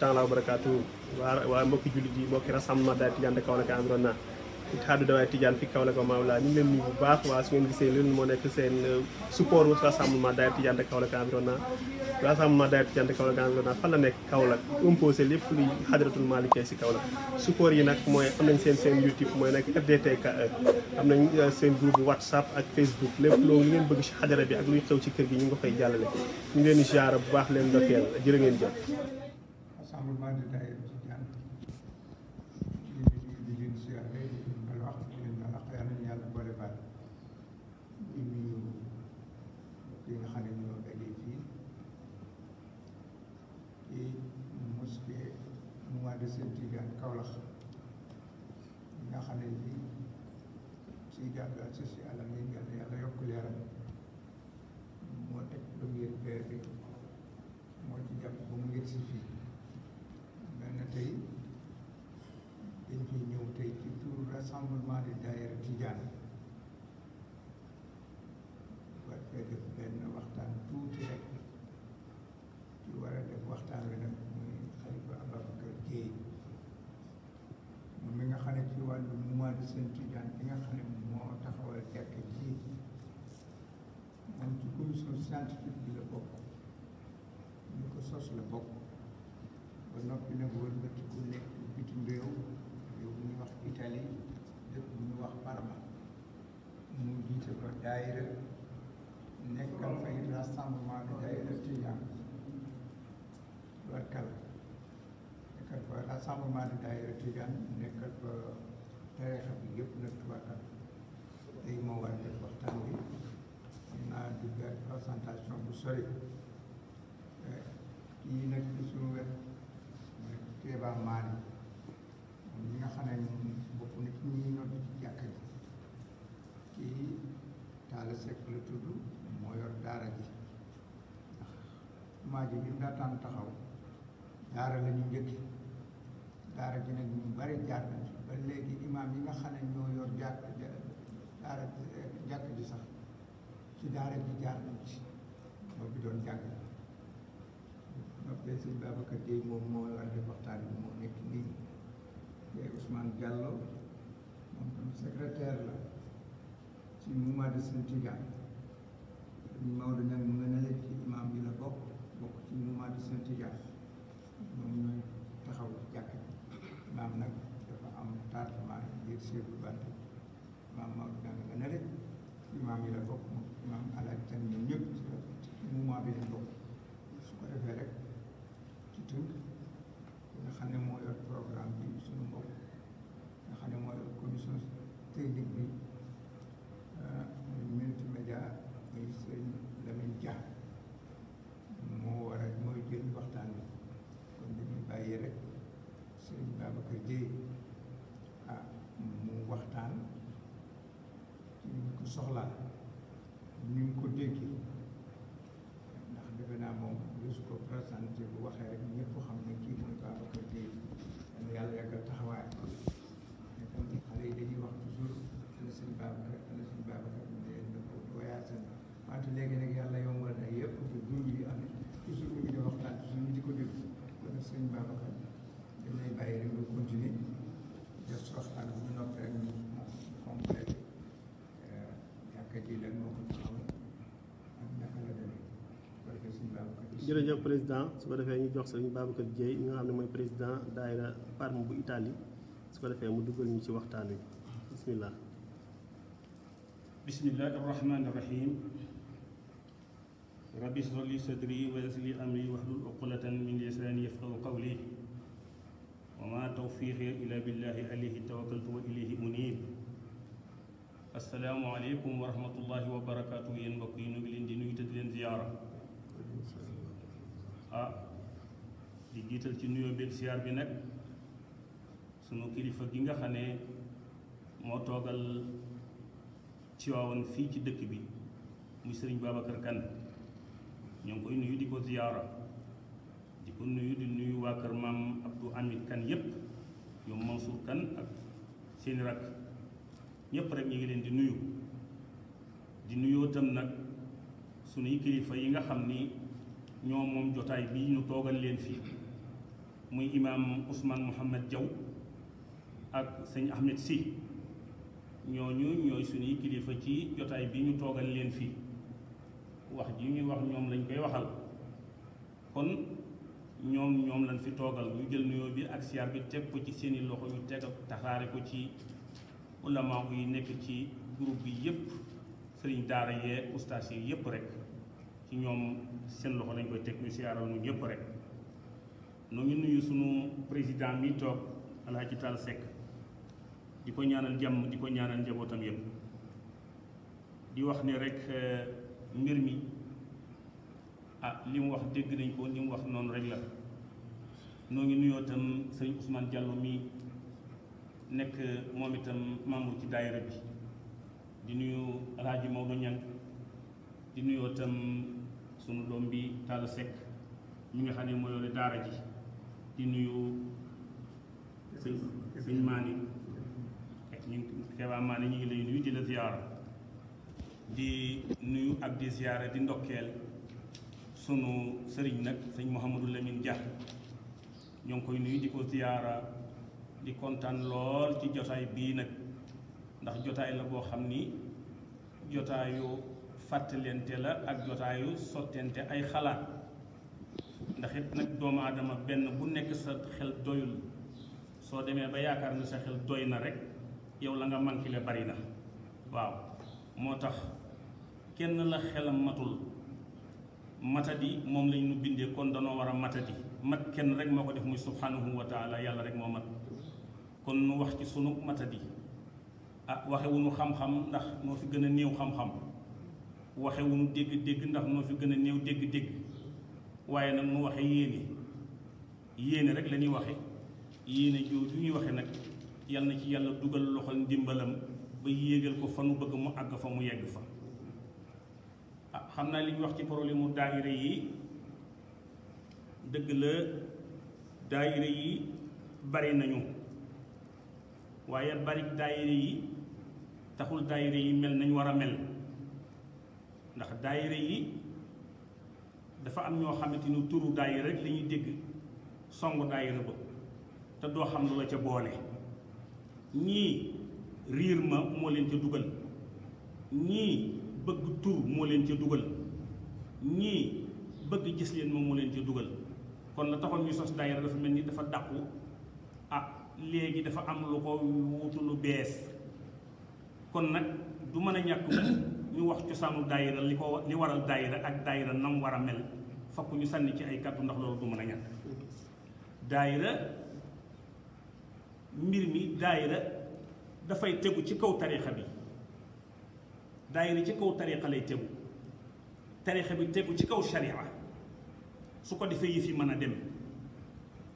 taala barakatu wa mbokki jullit yi mbokki rassemblement daal Tidiane de Kaolack environnement ittihaadu dawaay Tidiane fi Kaolack wa Mawla ñu ngi leen nuyu bu baax waa su ngeen gisee leen moo nekk seen support wu rassemblement daal Tidiane de Kaolack environnement rassemblement daal Tidiane de Kaolack environnement fan la nekk Kaolack imposé lépp luy xadratul Malikia si Kaolack support yi nag mooy am nañ seen YouTube mooy nag FDTKE am nañ seen groupe WhatsApp ak Facebook lépp loolu ngeen bëgg si xadara bi ak luy xew ci kër gi ñu ngi ko fay jàllale ñu ngi leen di ziar bu baax leen ndokkeel jërë ngeen jëf. Rassemblement de daayira Tidiane di leen siyaare di leen bal wax di leen bal wax yàlla nañu yàlla boole baal di nuyu mbokk yi nga xam ne ñoo daje fii ci mosquée mois de Saint Tidiane Kaolack ñi nga xam ne ni si jàpp associé àlam yi yàlla yokk leeram moo teg première pierre bi moo ci jàpp ba mu ngir si fii tey dañ fi ñëw tey ci tur rassemblement de daayira Tidiane war fee def benn waxtaan tuuti rek ci war a def waxtaan wi nag muy Xalifa Ababacar Dieye moom mi nga xam ne ci wàllu mois de Saint Tidiane bi nga xam ne moo taxawal jàkk ji moom ci commission scientifique bi la bokk ñu ko sos la bokk ba noppi nag wëlbati ku nekk bitim réew bu ñuy wax Italie dëkk bu ñuy wax Parma mu jiite ko daayira nekkal fay rassemblement de daayira Tidiane warkal nekkal fa rassemblement de daayira Tidiane nekkal fa tarixa bi yëpp nag tubarkal tey moo war a def waxtaan bi xam naa duggaat présentation bu sori kii nag ci suñu wet Kéba Maane moom ñi nga xam ne ñoom bokk na ci ñi nodd ci jàkka ji kii Talla Seck la tudd moo yor daara ji ndax maa ji bi mu daataan taxaw daara la ñu njëkki daara ji nag ñu bari jaar nañ ci ba léegi imaam yi nga xam ne ñoo yor daara jàkka ji sax ci daara ji jaar nañ ci moo bi doon jàng noppee sëñ Babacar Dieye moom moo war a def waxtaan bi moo nekk nii te Ousmane Diallo moom tam secrétaire la ci mouvement de Saint Tidiane Maodo nag mu nga ne ci imam bi la bokk ci mouvement de Saint Tidiane ñoom ñooy taxaw ci jàkk imam nag dafa am tardement ngir seebu bant imam Maodo nag nga ne ci imam yi la bokk moom imam Alaaji Tan ñoom ñëpp ci mouvement bi la bokk su ko defee rek nga xam ne moo yor programme bi suñu mbokk nga xam ne moo yor commission technique bi multimédia muy sëñ Lamine Dia moo war a mooy jël waxtaan bi kon dañuy bàyyi rek sëñ Babacar Dieye mu waxtaan ci ni ko soxlaa ni mu ko déggee ndax defe naa moom su ko présenté bu waxee rek ñëpp xam ne kii mooy Babacar Dieye yàlla yàggal taxawaay kon xale yi dañuy wax toujours ana sëñ Babacar ñu leen da ko voyagé na wante léegi nag yàlla yombal na yëpp te dund yi am toujours ñu ngi di waxtaan toujours ñu di ko déglu kon sëñ Babacar dañ lay bàyyi rek nga continuer def sa waxtaan bu ñu noppi rek ñu complété jàkka ji lan moo ko taxaw ak naka la demee jërëjëf président su ko defee ñu jox sëriñ Babacar Dieye mi nga xam ne mooy président daayira Parma bu Italie su ko defee mu duggal ñu ci waxtaan wi bismillah bismillahi arrahmani irrahim rabbi ishrah li sadri wa yassir li amri wahlul uqdatan min lisani yafqahu qawli wa ma tawfiqi illa billahi alayhi tawakkaltu wa ilayhi unib assalaamu aleykum wa rahmatullahi wa barakatuh yéen mbokk yi ñu ngi leen di nuyu te di leen ziyaara di jiital ci nuyoo beeg siyaar bi nag sunu kilifa gi nga xam ne moo toogal Tiwaawan fii ci dëkk bi muy sëriñ Babacar Kane ñoo ngi koy nuyu di ko ziyaara di ko nuyu di nuyu waa kër maam Abdou Hamid Kane yépp ñoom Mansour Kane ak seeni rakk ñépp rek ñu ngi leen di nuyoo tam nag sunuy kilifa yi nga xam ni ñoo moom jotaay bii ñu toogal leen fii muy imam Ousmane Mouhamed Diaw ak sëñ Ahmed Sy ñooñu ñooy suñuy kilifa ci jotaay bi ñu toogal leen fii wax ji ñuy wax ñoom lañ koy waxal kon ñoom lañ fi toogal ñu jël nuyoo bi ak siyaar bi teg ko ci seeni loxo ñu teg tasaare ko ci ulama yi nekk ci groupe bi yépp sëriñ daara yee ustaas yi yépp rek ci ñoom seen loxo lañ koy teg ñu siyaaral ñu ñépp rek nu ngi nuyu sunu président mi toog Alhaji Tall Seck di ko ñaanal jàmm di ko ñaanal njabootam yépp di wax ne rek mbir mi li mu wax dégg nañ ko li mu wax noonu rek la noo ngi nuyoo itam sëñ Ousmane Diallo mi nekk moom itam membre ci daayira bi di nuyu Alhaji Maodo Niang di nuyoo itam sunu doom bi Tall Seck mi nga xam ne moo yore daara ji di nuyu sëñ Maani ak ñu Keba Maani ñu ngi lay nuyu di la ziyaara di nuyu ak di ziyaara di ndokkeel sunu sëriñ nag sëñ Mouhamadou Lamine Dia ñoo ngi koy nuyu di ko ziyaara di kontaan lool ci jotaay bii nag ndax jotaay la boo xam ni jotaayu fàttalente la ak jotaayu sottente ay xalaat ndax it nag doomu aadama benn bu nekk sa xel doyul soo demee ba yaakaar ne sa xel doy na rek yow la nga manqué le bari na waaw moo tax kenn la xelam matul matadi moom lañ nu bindee kon danoo war a matadi mat kenn rek moo ko def muy subhanahu wa taala yàlla rek moo mat kon nu wax ci sunu matadi waxewuñu xam-xam ndax noo fi gën a néew xam-xam waxewuñu dégg-dégg ndax noo fi gën a néew dégg-dégg waaye nag nu waxe yéene rek la ñuy waxe yéene jooju ñuy waxe nag yal na ci yàlla dugal loxol ndimbalam ba yéegal ko fa nu bëgg mu àgg fa mu yegg fa xam naa li ñu wax ci problème mu daayira yi dëgg la daayira yi bari nañu waaye bari daayira yi taxul daayira yi mel nañ war a mel ndax daayira yi dafa am ñoo xamante ni turu daayira rek la ñuy dégg songu daayira ba te doo xam lu la ca boole ñii riir ma moo leen ca dugal ñii bëgg tur moo leen ca dugal ñii bëgg gis leen moom moo leen ca dugal kon la taxoon ñu sos daayira dafa mel ni dafa dàqu léegi dafa am lu ko wutu lu bees kon nag du mën a ñàkk ñu wax cosaanu daayira li waral daayira ak daayira nam war a mel fokk ñu sànni ci ay kàddu ndax loolu du mën a ñàkk daayira mbir mi daayira dafay tegu ci kaw tariixa bi daayira ci kaw tariixa lay tegu tariixa bi tegu ci kaw sharia su ko defee yëf yi mën a dem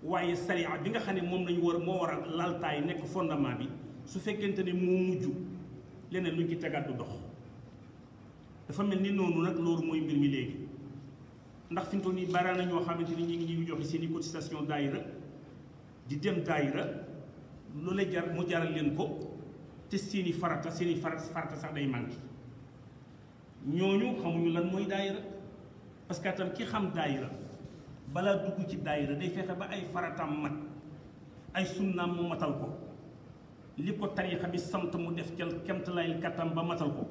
waaye sharia bi nga xam ne moom lañu moo war a laltaay nekk fondement bi su fekkente ne moo mujj leneen luñ ci tegaat du dox dafa mel ni noonu nag loolu mooy mbir mi léegi ndax fi mu toll nii bari na ñoo xamante ni ñu ngi joxe seen i cotisation daayira di dem daayira lu la jar mu jaral leen ko te seen i farata sax day manqué ñooñu xamuñu lan mooy daayira parce que tam ki xam daayira balaa dugg ci daayira day fexe ba ay farataam mat ay sunnaam mu matal ko li ko tariixa bi sant mu def ca kemtalaay kattam ba matal ko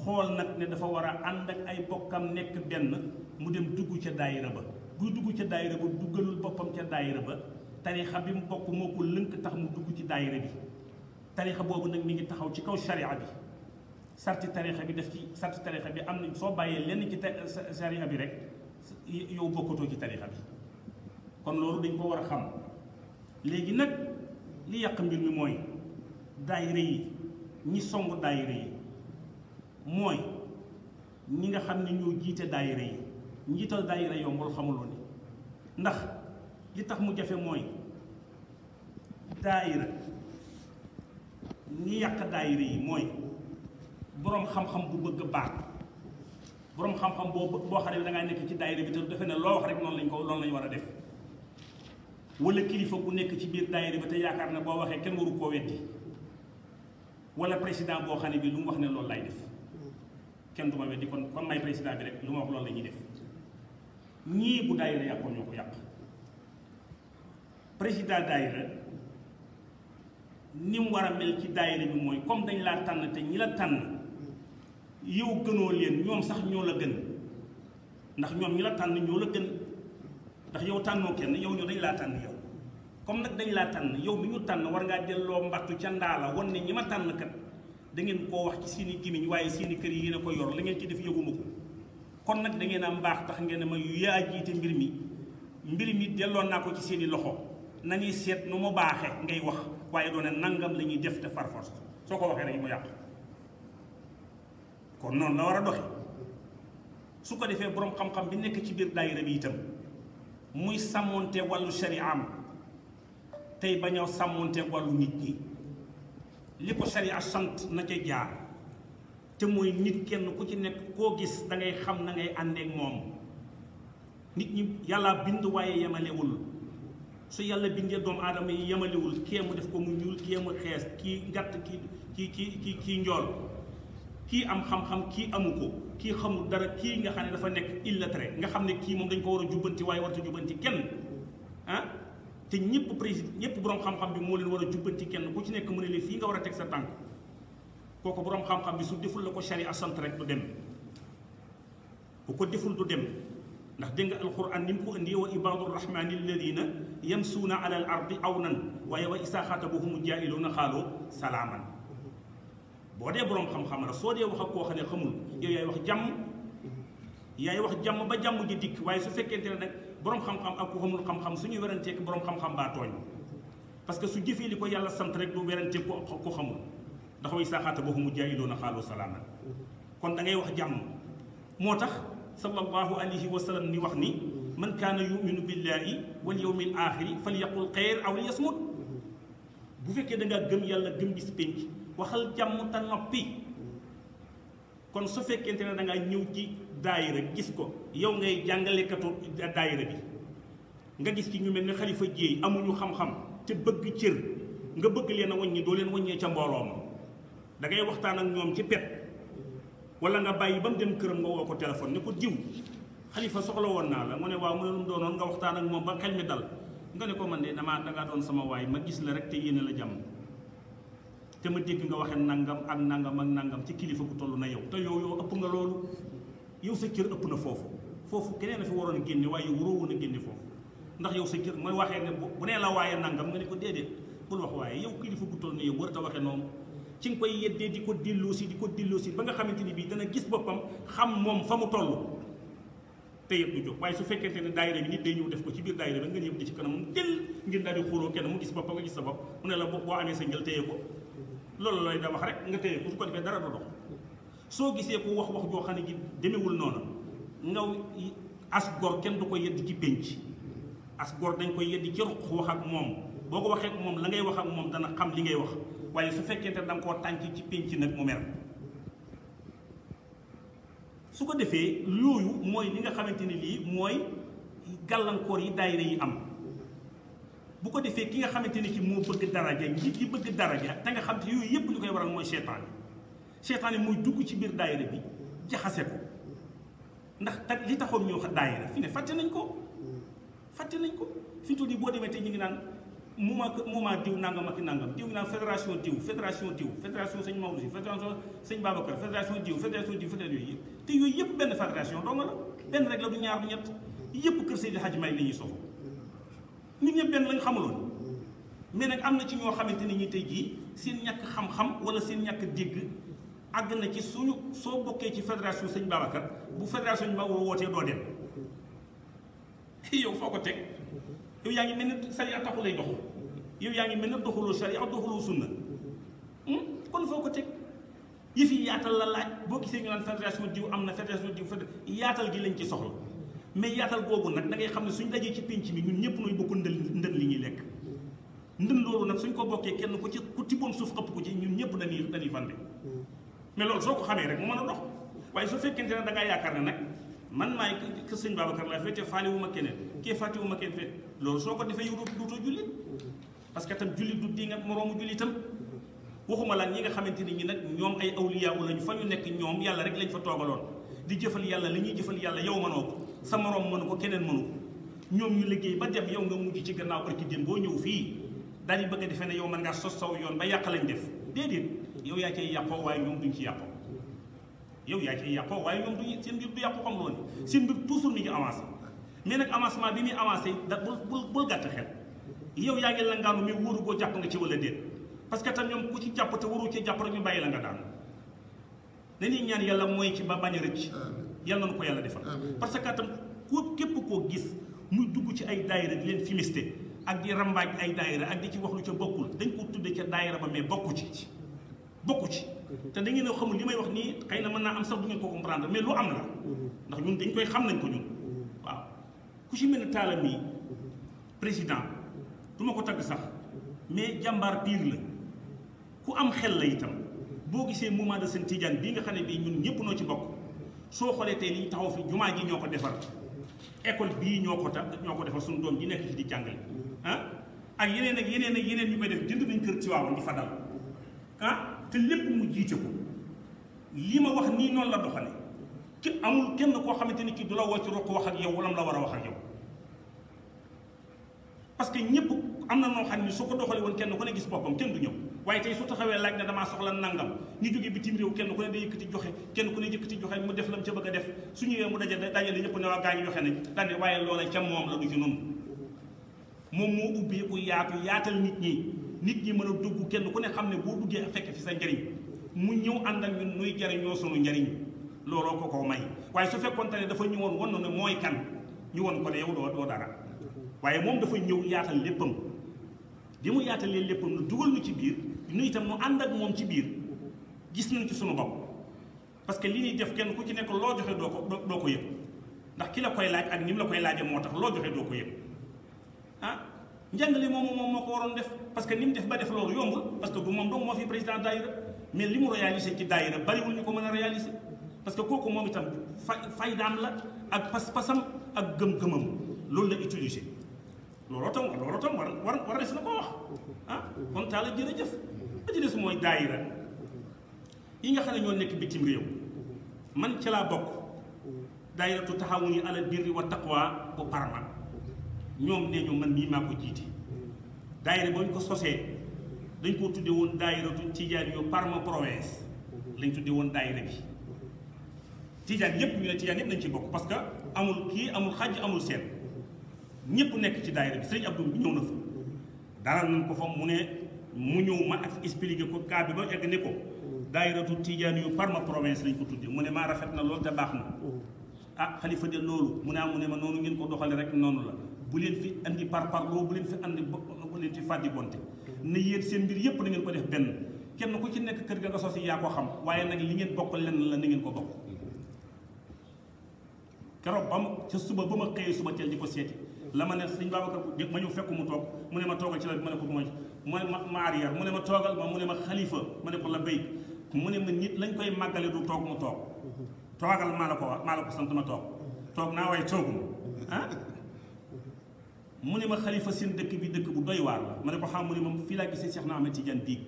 xool nag ne dafa war a ànd ak ay bokkam nekk benn mu dem dugg ca daayira ba buy dugg ca daayira ba duggalul boppam ca daayira ba tariixa bi mu bokk moo ko lënk tax mu dugg ci daayira bi tariixa boobu nag mi ngi taxaw ci kaw sharia bi sarti tariixa bi def ci sarti tariixa bi am na soo bàyyee lenn ci sharia bi rek yow bokkatoo ci tariixa bi kon loolu dañ ko war a xam léegi nag li yàq mbir mi mooy daayira yi ñi song daayira yi mooy ñi nga xam ne ñoo jiite daayira yi njiital daayira yombul xamuloo ni ndax li tax mu jafe mooy daayira ñi yàq daayira yi mooy boroom xam-xam bu bëgg baax boroom xam-xam boo xam ne da ngaa nekk ci daayira bi te defe ne loo wax rek noonu lañ war a def wala kilifa bu nekk ci biir daayira bi te yaakaar ne boo waxee kenn waru koo weddi wala président boo xam ne bi lu mu wax ne loolu lay def kenn du ma weddi kon may président bi rek lu ma wax loolu la ñuy def ñii bu daayira yàqoo ñoo ko yàq président daayira ni mu war a mel ci daayira bi mooy comme dañ laa tànn te ñi la tànn yow gënoo leen ñoom sax ñoo la gën ndax ñoom ñi la tànn ñoo la gën ndax yow tànnoo kenn yow ñoo dañ laa tànn yow comme nag dañ laa tànn yow mi ñu tànn war ngaa delloo mbattu ca ndaala wan ne ñi ma tànn kat da ngeen koo wax ci seeni gémmiñ waaye seeni kër yi yéen a ko yor la ngeen ci def yëguma ko kon nag da ngeen am mbaax tax ngeen ne ma yaa jiite mbir mi delloo naa ko ci seeni loxo nañuy seet nu mu baaxee ngay wax waaye doone nangam la ñuy def te far force soo ko waxee dañu ko yàq kon noonu la war a doxe su ko defee boroom xam-xam bi nekk ci biir daayira bi itam muy sàmmonte wàllu shari'am tey bañ a sàmmonte wàllu nit ñi li ko sharia sant na ca jaar te mooy nit kenn ku ci nekk koo gis da ngay xam na ngay àndeek moom nit ñi yàlla bind waaye yemalewul su yàlla bindee doomu aadama yi yemalewul kee mu def ko mu ñuul kee mu xees kii gàtt kii njool kii am xam-xam kii amu ko kii xamul dara kii nga xam ne dafa nekk illettré nga xam ne kii moom dañ ko war a jubbanti waaye warta jubbanti kenn ah te ñëpp président ñëpp boroom xam-xam bi moo leen war a jubbanti kenn ku ci nekk mu ne leen fii nga war a teg sa tànk kooku boroom xam-xam bi su deful la ko sharia sant rek du dem bu ko deful du dem ndax dégg nga alquran ni mu ko indee wa ibaadu rahmani alladina yamsuuna ala al ardi awnan waaye wa isaa xaatabahum jaahiluuna xaaloo salaaman boo dee boroom xam-xam la soo dee wax ak koo xam ne xamul yow yaay wax jàmm ba jàmm ji dikk waaye su fekkente ne nag boroom xam-xam ak ku xamul xam-xam suñuy weranteek boroom xam-xam baa tooñ parce que su jëfee li ko yàlla sant rek du weranteek ku xamul ndax wa isaa xaatabahum jaahiluuna xaaloo salaaman kon da ngay wax jàmm moo tax sallallahu alayhi wa sallam ni wax ni man kaana yuminu billahi wal yawmil axiri fal yaqul xayr aw li yasmut bu fekkee da ngaa gëm yàlla gëm bis pénc waxal jàmm te noppi kon su fekkente ne da ngaa ñëw ci daayira gis ko yow ngay jàngalekatu daayira bi nga gis ci ñu mel ni xalifa jéey amuñu xam-xam te bëgg cër nga bëgg leen a wàññi doo leen wàññee ca mbooloo ma da ngay waxtaan ak ñoom ci pet wala nga bàyyi ba mu dem këram nga woo ko téléphone ne ko diw xalifa soxla woon naa la mu ne waaw mu ne lu mu doonoon nga waxtaan ak moom ba xel mi dal nga ne ko man de dangaa doon sama waay ma gis la rek te yéene la jàmm te ma dégg nga waxee nangam ak nangam ci kilifa ku toll na yow te yow ëpp nga loolu yow sa cër ëpp na foofu keneen a fi waroon a génne waaye yow waroo woon a génne foofu ndax yow sa cër mooy waxee ne bu nee la waaye nangam nga ne ko déedéet bul wax waaye yow kilifa ku toll na yow warut a waxee noonu ci nga koy yeddee di ko delloosi ba nga xamante ni bii dana gis boppam xam moom fa mu toll te yëpp du jóg waaye su fekkente ne daayira bi nit day ñëw def ko ci biir daayira bi nga ñëw di ci kanam mu del ngir daal di xuloo kenn mu gis boppam nga gis sa bopp mu ne la boo amee sa njël téye ko loolu lay da wax rek nga téye ko su ko defee dara du dox soo gisee ko wax joo xam ne ji demewul noonu nga as gor kenn du ko yedd ci pénc as gor dañ koy yedd ci ruq wax ak moom boo ko waxee ak moom la ngay wax ak moom dana xam li ngay wax waaye su fekkente ne da nga koo tànc ci pénc nag mu mer su ko defee yooyu mooy li nga xamante ni lii mooy gàllankoor yi daayira yi am bu ko defee ki nga xamante ni ci moo bëgg daraja njiit yi bëgg daraja te nga xam te yooyu yëpp li koy waral mooy seytaan yi mooy dugg ci biir daayira bi jaxase ko ndax li taxoon ñu wax daayira fi ne fàtte nañ ko fi mu toll nii boo demee te ñu ngi naan moment diw nangam ak nangam diw ngi naan fédération sëñ Maodo si fédération sëñ Babacar fédération diw yooyu te yooyu yëpp benn fédération dong la benn rek la du ñaar du ñett yëpp kër Seydi Hadji Malick la ñuy soxla nit ñëpp benn lañ xamuloon mais nag am na ci ñoo xamante ni ñi tey jii seen ñàkk xam-xam wala seen ñàkk dégg àgg na ci soo bokkee ci fédération sëñ Babacar bu fédération ñu ma wootee doo dem yow foo ko teg yow yaa ngi mel ne sariya taxu lay dox yow yaa ngi mel ne doxuloo sariya doxuloo sunna kon foo ko teg yëf yi yaatal la laaj boo gisee ñu naan fédération diw am na fédération diw yaatal gi lañ ci soxla mais yaatal googu nag da ngay xam ne suñ dajee ci pénc mi ñun ñëpp nooy bokk ndën li ñuy lekk ndën loolu nag suñ ko bokkee kenn ku tibboon suuf xëpp ko ci ñun ñëpp dañuy fande mais loolu soo ko xamee rek mu mën a dox waaye su fekkente ne da ngaa yaakaar ne nag man maay kër sëñ Babacar laa féete faale wu ma keneen kee fàtte wu ma kenn féet loolu soo ko defee yow dootoo jullit parce que tam jullit du di nga moroomu jullitam waxuma la ñi nga xamante ni ñi nag ñoom ay awliya lañu fa ñu nekk ñoom yàlla rek lañ fa toogaloon di jëfal yàlla li ñuy jëfal yàlla yow mënoo ko sa moroom mënu ko keneen mënu ko ñoom ñu liggéey ba dem yow nga mujj ci gannaaw barki dem boo ñëw fii daal di bëgg a defee ne yow mën ngaa sos saw yoon ba yàq lañ def déedéet yow yaa cay yàqoo waaye ñoom duñ ci yàqoo yow yaa cay yàqoo waaye ñoom duñ seen mbir du yàqu xam loolu seen mbir toujours mi ngi avancé mais nag avancement bi muy avancé da bul gàtt xel yow yaa ngi la ngaanu mais wóoru goo jàpp nga ci wala déet parce que tam ñoom ku ci jàpp te waru ci jàpp rek ñu bàyyi la nga daan dañuy ñaan yàlla mooy ci ba bañ a rëcc yàlla na ko yàlla defal parce que tam képp koo gis muy dugg ci ay daayira di leen fimiste ak di rambaaj ay daayira ak di ci wax lu ca bokkul dañ ko tudde ca daayira ba mais bokku ci te da ngeen a xamul li may wax nii xëy na mën naa am sax du ngeen ko comprendre mais lu am la ndax ñun dañ koy xam nañ ko ñun waaw ku ci mel ne Talla mii président du ma ko tagg sax mais jàmbaar piir la ku am xel la itam boo gisee mouvement de Sëñ Tidiane bii nga xam ne bii ñun ñëpp noo ci bokk soo xoolee tey li ñu taxaw fi jumaa ji ñoo ko defar école bii ñoo ko defar suñu doom ji nekk ci di jàngale ak yeneen ak yeneen ak yeneen ñu koy def jënd nañ kër ci waaw di fa dal te lépp mu jiite ko li ma wax nii noonu la doxale ci amul kenn koo xamante ni ki du la woo ci rokk wax ak yow wala mu la war a wax ak yow parce que ñëpp am na noo xam ni su ko doxalee woon kenn ku ne gis boppam kenn du ñëw waaye tey su taxawee laaj ne damaa soxla nangam ñu jógee bitim réew kenn ku ne day yëkkati joxe kenn ku ne yëkkati joxe mu def la mu ca bëgg a def su ñëwee mu dajale ñëpp ne waa gaa ñu joxe nañ daane waaye loola ca moom la du ci noonu moom moo ubbeeku yaatal nit ñi mën a dugg kenn ku ne xam ne boo duggee fekk fi sa njariñ mu ñëw ànd ak ñun nuy jariñoo sunu njariñ looloo ko ko may waaye su fekkoonte ne dafa ñëwoon wan na ne mooy kan ñu won ko ne yow doo dara waaye moom dafa ñëw yaatal léppam bi mu yaatalee léppam lu dugal nu ci biir nu itam nu ànd ak moom ci biir gis nañ ci sunu bopp parce que li ñuy def kenn ku ci nekk loo joxe doo ko yëg ndax ki la koy laaj ak ni mu la koy laajee moo tax loo joxe doo ko yëg njàngale moom moo ko waroon def parce que ni mu def ba def loolu yombul parce que du moom dong moo fi président daayira mais li mu réalisé ci daayira bariwul ñu ko mën a réalisé parce que kooku moom itam faydaam la ak pas-pasam ak gëm-gëmam loolu la utilisé looloo tam war des na ko wax kon Talla jërëjëf ba ci des mooy daayira yi nga xam ne ñoo nekk bitim réew man ca laa bokk daayiratu taxawuni alal birri wa taqwa bu Parma ñoom nee ñu man mii maa ko jiite daayira ba ñu ko sosee dañ koo tudde woon daayiratu Tijaan yu Parma province lañ tudde woon daayira bi Tijaan yépp ñu ne Tijaan yépp nañ ci bokk parce que amul kii amul xaj amul seen ñëpp nekk ci daayira bi sëriñ Abdou bi ñëw na fa dalal nañ ko fa mu ñëw ma ak expliqué ko cas bi ba egg ne ko daayiratu Tijaan yu Parma province lañ ko tudde mu ne maa rafet na loolu te baax na xalifa de loolu mu ne ma noonu ngeen ko doxale rek noonu la bu leen fi andi parparloo bu leen fi andi bu leen fi fàddi bonte na yéen seen mbir yépp na ngeen ko def benn kenn ku ci nekk kër ga nga sosi yaa ko xam waaye nag li ngeen bokk lenn la na ngeen ko bokk keroog ba ma ca suba ba ma xëyee suba teel di ko seeti la ma ne sëñ Babacar ma ñëw fekk mu toog mu ne ma toogal ci la bi ma ne ko ma arrière mu ne ma toogal ma mu ne ma xalifa ma ne ko la béy mu ne ma nit lañ koy màggale du toog mu toog toogal maa la ko sant ma toog naa waaye tooguma mu ne ma xalifa seen dëkk bi dëkk bu doy waar la ma ne ko xam mu ne ma fii laa gisee Cheikh na Ahmed Tidiane bii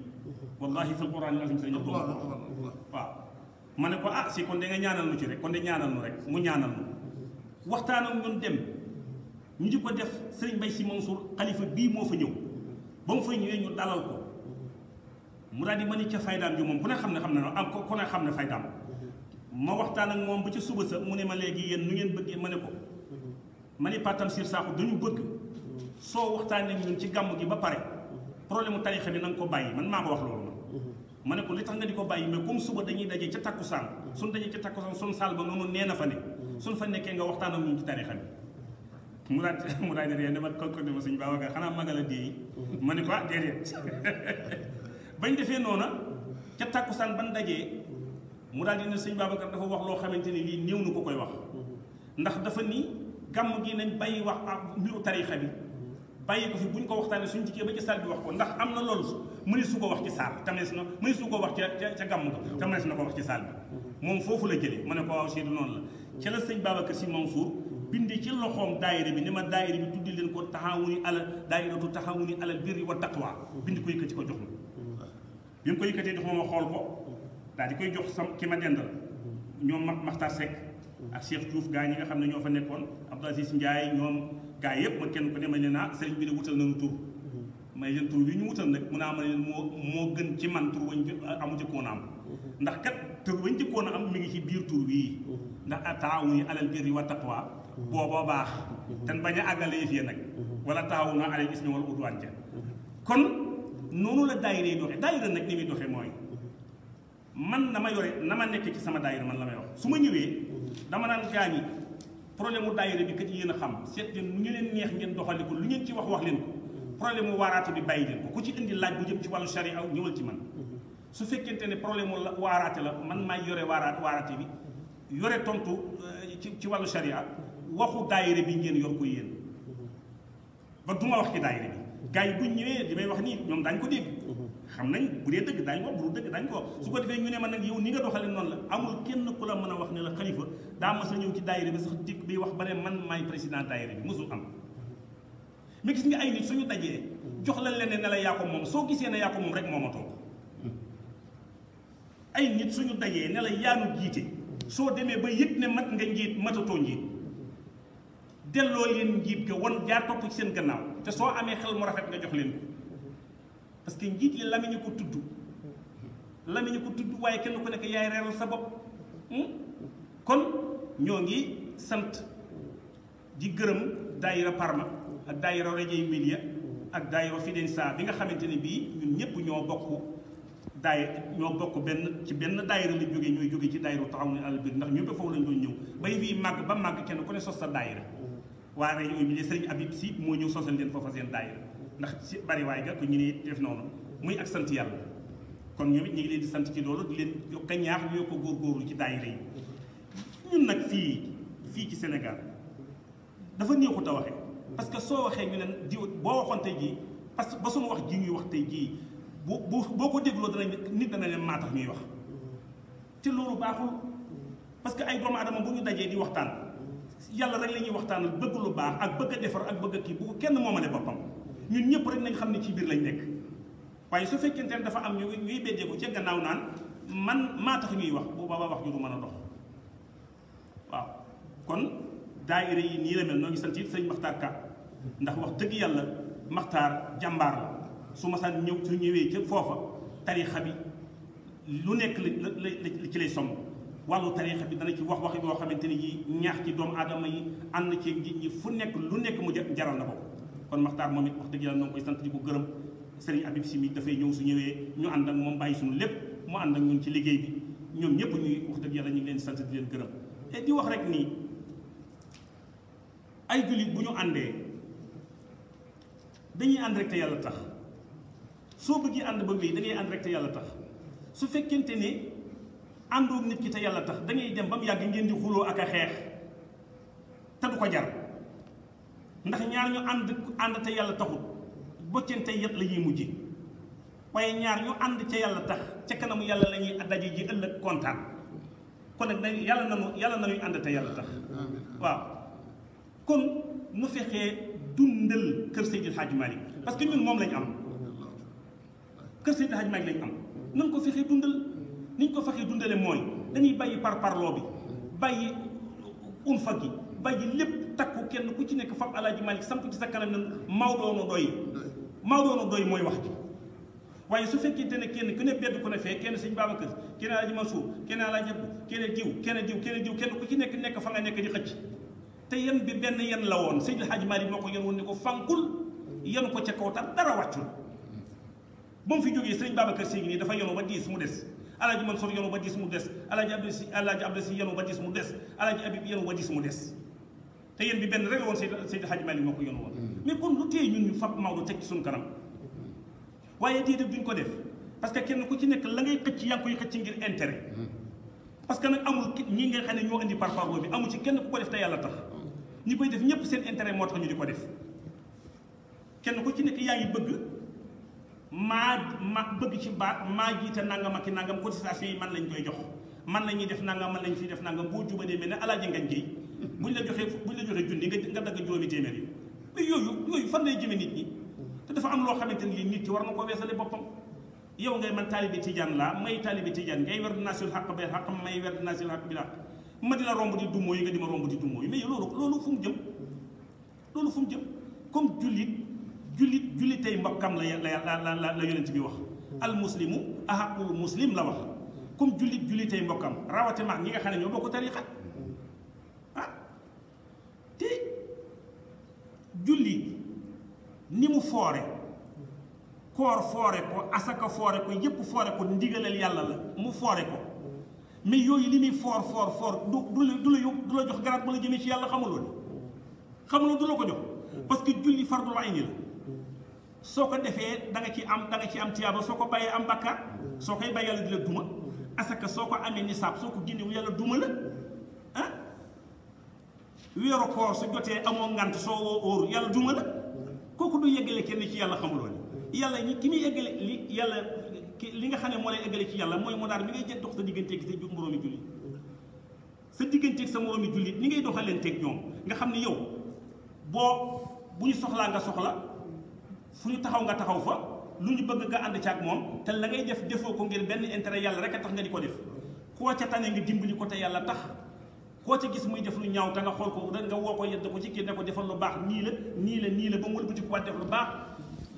wallahi fil Qur'an lazim sëriñ Abdou waaw ma ne ko si kon de nga ñaanal nu ci rek kon de ñaanal nu rek mu ñaanal nu waxtaan ak ñun dem ñu di ko def sëriñ Mbaye Sy Mansour xalifa bii moo fa ñëw ba mu fay ñëwee ñu dalal ko mu daal di ma ni ca faydaam ji moom ku ne xam ne faydaam ma waxtaan ak moom ba ca suba sa mu ne ma léegi yéen nu ngeen bëggee ma ne ko ma ni Pape Tamsir Sakho dañu bëgg soo waxtaanee ñun ci gàmm gi ba pare problème mu tarixa bi na nga ko bàyyi man maa ko wax loolu ma ne ko li tax nga di ko bàyyi mais comme suba dañuy daje ca takkusaan suñ dajee ca takkusaan suñ saal ba noonu nee na fa ne suñ fa nekkee nga waxtaan ak ñun ci tarixa bi mu daal di ree ne ma ko ne ma suñ Babacar xanaa magal a déey ma ne ko déedéet bañ defee noona ca takkusaan ban dajee mu daal di ne sëñ Babacar dafa wax loo xamante ni lii néew nu ko koy wax ndax dafa ni gàmm gi nañ bàyyi wax mbiru tarixa bi bàyyi ko fi buñ ko waxtaanee suñ jigee ba ci saal bi wax ko ndax am na loolu mëni su ko wax ci saal tamees na mëni su ko wax ca gàmm ga tamees na ko wax ci saal bi moom foofu la jëlee ma ne ko waaw Seydou noonu la ca la sëñ Babacar Sy Mansour bindi ci loxoom daayira bi ni ma daayira bi tuddi leen ko taxawuni alal daayiratu taxawuni alal birri wa taqwa bindi ko yëkkati ko jox ma bi mu ko yëkkatee jox ma xool ko daal di koy jox sam ki ma dendal ñoom Makhtar Seck ak Cheikh Diouf gaa ñi nga xam ne ñoo fa nekkoon Abdou Aziz Ndiaye ñoom gaa yëpp ma kenn ku ne ma ne naa sëriñ bi de wutal nañu tur may leen tur bi ñu wutal nag mun naa ma leen moo gën ci man tur wañ amu jëkkoon a am ndax kat tur wañ jëkkoon a am mi ngi ci biir tur bii ndax taawuni alal birri wa taqwa booboo baax te bañ a àggale yëf yi nag wala taawuna alal ismi wala udwaan ja kon noonu la daayira yi doxee daayira nag ni muy doxee mooy man na ma yore na ma nekk ci sama daayira man la may wax su ma ñëwee dama naan gaañi problème mu daayira bi kat yéen a xam seet leen lu ñu leen neex ngeen doxali ko lu ngeen ci wax leen ko problème mu waaraate bi bàyyi leen ko ku ci indi laaj bu jëm ci wàllu sharia ñëwal ci man su fekkente ne problème mu waaraate la man maay yore waaraate bi yore tontu ci wàllu sharia waxu daayira bi ngeen yor ko yéen ba du ma wax ci daayira bi gars yi buñ ñëwee li may wax nii ñoom daañu ko dégg xam nañ bu dee dëgg daañu wax bu dul dëgg daañu ko wax su ko defee ñu ne man nag yow ni nga doxale noonu la amul kenn ku la mën a wax ne la xalifa daa mas a ñëw ci daayira bi sax dikk bi wax ba ne man maay président daayira bi mosul am mais gis nga ay nit suñu dajee jox la leneen ne la yaa ko moom soo gisee ne yaa ko moom rek moomatoo ko ay nit suñu dajee ne la yaanu jiite soo demee ba yëg ne mat nga njiit matatoo njiit delloo leen njiit ga wan jaar topp ci seen gannaaw te soo amee xel mu rafet nga jox leen ko parce que njiit yi lamiñu ko tudd waaye kenn ku nekk yaay reeral sa bopp kon ñoo ngi sant di gërëm daayira Parma ak daayira Reggio Emilia ak daayira Fidenza bi nga xamante ne bii ñun ñëpp ñoo bokk benn daayira la jógee ñooy jógee ci daayira Taawun alal Birri ndax ñëpp foofu lañ doon ñëw bay fii màgg ba màgg kenn ku ne sos sa daayira waa Reggio Emilia Sëriñ Abib Si moo ñëw sosal leen foofa seen daayira ndax si bari waay ga ko ñu ne def noonu muy ak sant yàlla kon ñoom it ñu ngi leen di sant ci loolu di leen yokk a ñaax ñu yokk a góorgóorlu ci daayira yi ñun nag fii ci Sénégal dafa neexut a waxe parce que soo waxee ñu ne di boo waxoon tey jii parce que ba suñu wax ji ñuy wax tey jii boo ko dégloo nit dana leen maa tax ñuy wax te loolu baaxul parce que ay doomu aadama bu ñu dajee di waxtaan yàlla rek la ñuy waxtaanal bëgg lu baax ak bëgg a defar ak bëgg a kii bu ko kenn moomale boppam ñun ñëpp rek nañ xam ne ci biir lañ nekk waaye su fekkente ne dafa am ñuy beddee ko ca gannaaw naan man maa tax ñuy wax bu boobaa wax ju du mën a dox waaw kon daayira yi nii la mel noo ngi sant it sëñ Maxtaar Ka ndax wax dëgg yàlla Maxtaar jàmbaar la su masaan ñëw su ñëwee ca foofa tariixa bi lu nekk la ci lay somb wàllu tariixa bi dana ci wax yoo xamante ni yi ñaax ci doomu aadama yi ànd ci nit ñi fu nekk lu nekk mu jaral na ko kon Maxtaar moom it wax dëgg yàlla noo ngi koy sant di ko gërëm Sëriñ Abib Si mi dafay ñëw su ñëwee ñu ànd ak moom bàyyi suñu lépp mu ànd ak ñun ci liggéey bi ñoom ñëpp ñuy wax dëgg yàlla ñu ngi leen sant di leen gërëm te di wax rek nii ay jullit bu ñu àndee dañuy ànd rek te yàlla tax soo bëggee ànd ba wéy da ngay ànd rek te yàlla tax su fekkente ne àndoo nit ki te yàlla tax da ngay dem ba mu yàgg ngeen di xuloo ak a xeex te du ko jar ndax ñaar ñu ànd te yàlla taxut boccente yet la ñuy mujje waaye ñaar ñu ànd ca yàlla tax ca kanamu yàlla la ñuy daje ji ëllëg kontaan kon nag dañ yàlla nañuy ànd te yàlla tax waaw kon nu fexee dundal kër Seydil Hadji Malick parce que ñun moom lañ am kër Seydil Hadji Malick lañ am nan ko fexee dundal niñ ko fexee dundale mooy dañuy bàyyi parparloo bi bàyyi unfa gi bàyyi lépp takku kenn ku ci nekk fab Alaaji Malick samp ci sa kanam ne Maodo doy mooy wax ji waaye su fekkente ne kenn ku ne bedd ku ne fee kenn sëñ Babacar kenn Alaaji Mansour kenn Alaaji Abdou kenn diw kenn ku ci nekk fa nga nekk di xëcc te yen bi benn yen la woon Seydil Hadji Malick moo ko yen woon ni ko fànkul yenu ko ca kaw ta dara wàccul ba mu fi jógee sëñ Babacar Sy nii dafa yenu ba diis mu des Alaaji Mansour yenu ba diis mu des Alaaji Abdou Sy yenu ba diis mu des Alaaji Abib yenu ba diis mu des te yéen bi benn rek la woon Seydil Hadji Malick moo ko yenu woon mais kon lu tee ñun ñu fab Maodo teg ci suñu kanam waaye déedéet duñ ko def parce que kenn ku ci nekk la ngay xëcc yaa ngi koy xëcc ngir intérêt parce que nag amul ñi nga xam ne ñoo indi parparloo bi amu ci kenn ku ko def te yàlla tax ñi koy def ñëpp seen intérêt moo tax ñu di ko def kenn ku ci nekk yaa ngi bëgg ma bëgg ci baat maa jiite nangam ak nangam cotisation yi man lañ koy jox man la ñuy def nangam man lañ fiy def nangam boo jubadee mel ne alaaji ngañ géey buñ la joxee junni nga dagg juróomi téeméer yi mais yooyu fan lay jëme nit ñi te dafa am loo xamante ni nit ki war na ko weesale boppam yow ngay man taalibe tijaan laa may taalibe tijaan ngay werd nasil xaq bel xaq may werd nasil xaq bi xaq ma di la romb di dummoo yi nga di ma romb di dummoo yi mais loolu fu mu jëm loolu fu mu jëm comme jullitay mbokkam la yonent bi wax al muslimu ahaqul muslim la wax comme jullitay mbokkam rawatina ñi nga xam ne ñoo bokk tarixa ah te julli ni mu foore koor foore ko asaka foore ko yépp foore ko ndigalal yàlla la mu foore ko mais yooyu li muy foor du la jox garaat ba la jëmee ci yàlla xamuloo du la ko jox parce que julli fardul ayni la soo ko defee da nga ci am tiyaaba soo ko bàyyee am bakkaar soo koy bàyyi yàlla di la duma asaka soo ko amee nisaab soo ko génnewul yàlla duma la ah weeru koor su jotee amoo ngant soo woo óoru yàlla duma la kooku du yeggale kenn ci yàlla xamuloo ni yàlla ñi ki muy eggale li nga xam ne moo lay eggale ci yàlla mooy moo daal mi ngay jël dox sa digganteeg sa moroomi jullit sa digganteeg sa moroomi jullit ni ngay doxalanteeg ñoom nga xam ne yow bu ñu soxlaa nga soxla fu ñu taxaw nga taxaw fa lu ñu bëgg nga ànd ci ak moom te la ngay def defoo ko ngir benn intérêt yàlla rek a tax nga di ko def koo ca tane nga dimbali ko te yàlla tax koo ca gis muy def lu ñaaw te nga xool ko nga woo ko yedd ko ci kii ne ko defal lu baax nii la ba mu wëlbati ko def lu baax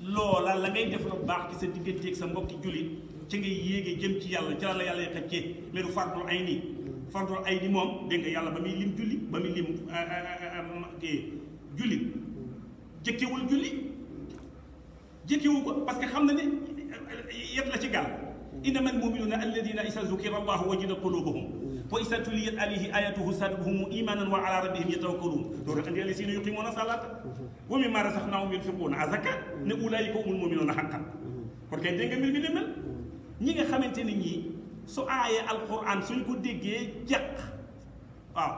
loola la ngay def lu baax ci sa digganteeg sa mbokki jullit ci ngay yéegee jëm ci yàlla ci la yàlla y xëccee mais du fardul ayni moom dégg nga yàlla ba muy lim julli ba muy lim jullit jëkkiwu ko parce que xam na ne yet la ci gàll innama almuminuuna alladina isa zukira allahu wajilat qulubuhum wa isa tuliyat alayhi ayatuhu zadatuhum imanan wa ala rabbihim yatawakkalun loolu andi alladina yuqimuna salata wa mimma razaqnahum yunfiquna azaka ne ulaika humul muminuuna haqqan kon kay dégg nga mbir mi ne mel ñi nga xamante ne ñii su aayee alquran suñ ko déggee jàq waaw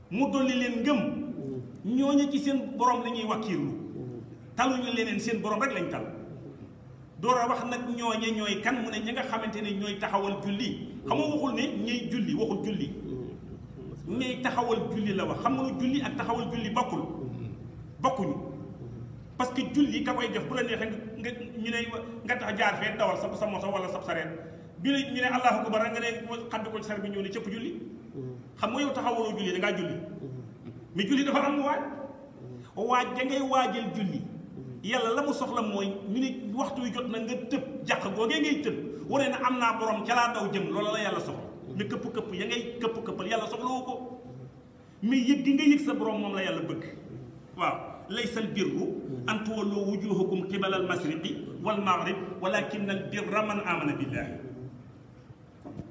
mu dolli leen ngëm ñooñu ci seen borom la ñuy wakkiirlu taluñu leneen seen borom rek lañ tal door a wax nag ñooy kan mu ne ñi nga xamante ne ñooy taxawal julli xam nga waxul ne ñuy julli waxul julli ñuy taxawal julli la wax xam nga julli ak taxawal julli bokkuñu parce que julli ka koy def bu la neexee nga ñu ne nga tax jaar fee dawal sa moto wala sa sareet bi ñu ne allahu akbar nga ne xam ko ci sar bi ñëw ne cëpp julli xam nga yow taxawaloo julli da ngaa julli mais julli dafa am waaj da ngay waajal julli yàlla la mu soxla mooy ñu ne waxtu wi jot na nga tëb jàq googee ngay tëb wane na am naa borom ca laa daw jëm loola la yàlla soxla mais këpp ya ngay këppal yàlla soxla woo ko mais yëg gi nga yëg sa borom moom la yàlla bëgg waaw laysa al birru an tuwallu wujuhakum qibala al mashriqi wal maghrib walakin al birra man amana billahi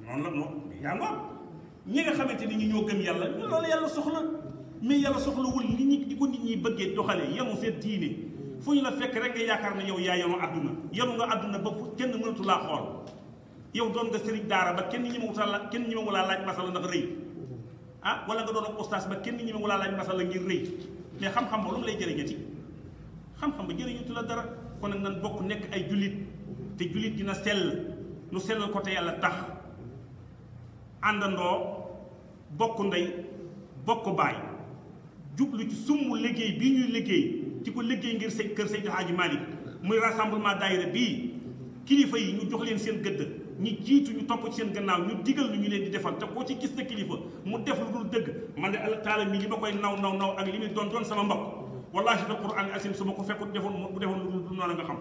noonu la noonu yaa ngi ñi nga xamante ni ñi ñoo gëm yàlla loolu yàlla soxla mais yàlla soxlawul li ñi di ko nit ñi bëggee doxalee yenu seen diine fu ñu la fekk rek nga yaakaar ne yow yaa yenu àdduna yenu nga àdduna ba kenn mënatu laa xool yow doon nga sëriñ daara ba kenn ñemewu laa laaj masala ndax rëy ah wala nga doon ak ustaas ba kenn ñemewu laa laaj masala ngir rëy mais xam-xam ba lu mu lay jëriñati xam-xam ba jëriñatu la dara kon nag nan bokk nekk ay jullit te jullit dina sell nu sellal ko te yàlla tax àndandoo bokk ndey bokk baay jublu ci sumb liggéey bii ñuy liggéey ci ko liggéey ngir kër Seydi Hadji Malick muy rassemblement daayira bii kilifa yi ñu jox leen seen gëdd ñi jiitu ñu topp ci seen gannaaw ñu digal ñu leen di defal te koo ci gis sa kilifa mu def lu dul dëgg man de Allah taala mi li ma koy naw ak li muy doon sama mbokk wallahi fil Qur'an asim su ma ko fekkut bu defoon lu dul noonu nga xam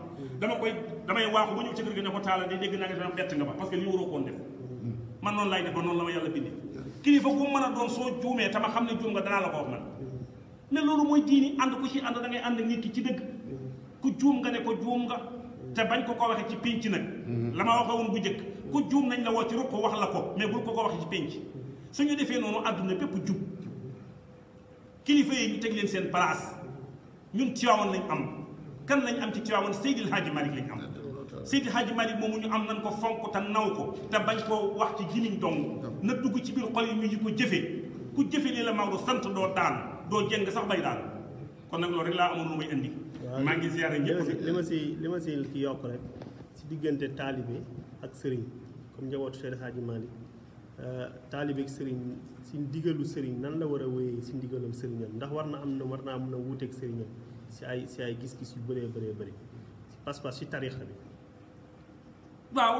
damay waaxu ba ñëw ci kër gi ne ko taala day dégg naa nga dama bett nga ma parce que li waroo koon def man noonu laay def ba noonu la ma yàlla bindi kilifa bu mën a doon soo juumee tama xam ne juum nga danaa la ko wax man mais loolu mooy diini ànd ku ci ànd da ngay ànd nit ki ci dëgg ku juum nga ne ko juum nga te bañ ko waxee ci pénc nag la ma waxoon bu njëkk ku juum nañ la woo ci ruq ko wax la ko mais bul ko waxee ci pénc suñu defee noonu àdduna bépp jub kilifa yi ñu teg leen seen place ñun Tiwaawan lañ am kan lañ am ci Tiwaawan Seydil Hadji Malick lañ am Seydil Hadji Malick moomu ñu am nañ ko fonk te naw ko te bañ koo wax ci gimiñ dong na dugg ci biir xol yi ñu yi ko jëfee ku jëfe lii la Maodo sant doo daan doo jëng sax bay daal kon nag loolu rek laa amoon lu may indi. maa ngi ziare ñëpp li ma si ki yokk rek si diggante taalibe ak sëriñ comme njabootu Seydi Hadji Malick taalibe ak sëriñ si ndigalu sëriñ nan la war a wéyee si ndigalam sëriñam ndax war naa mën a wuuteeg sëriñam si ay gis-gis yu bëree bëri si pas-pas si tarixa bi. waaw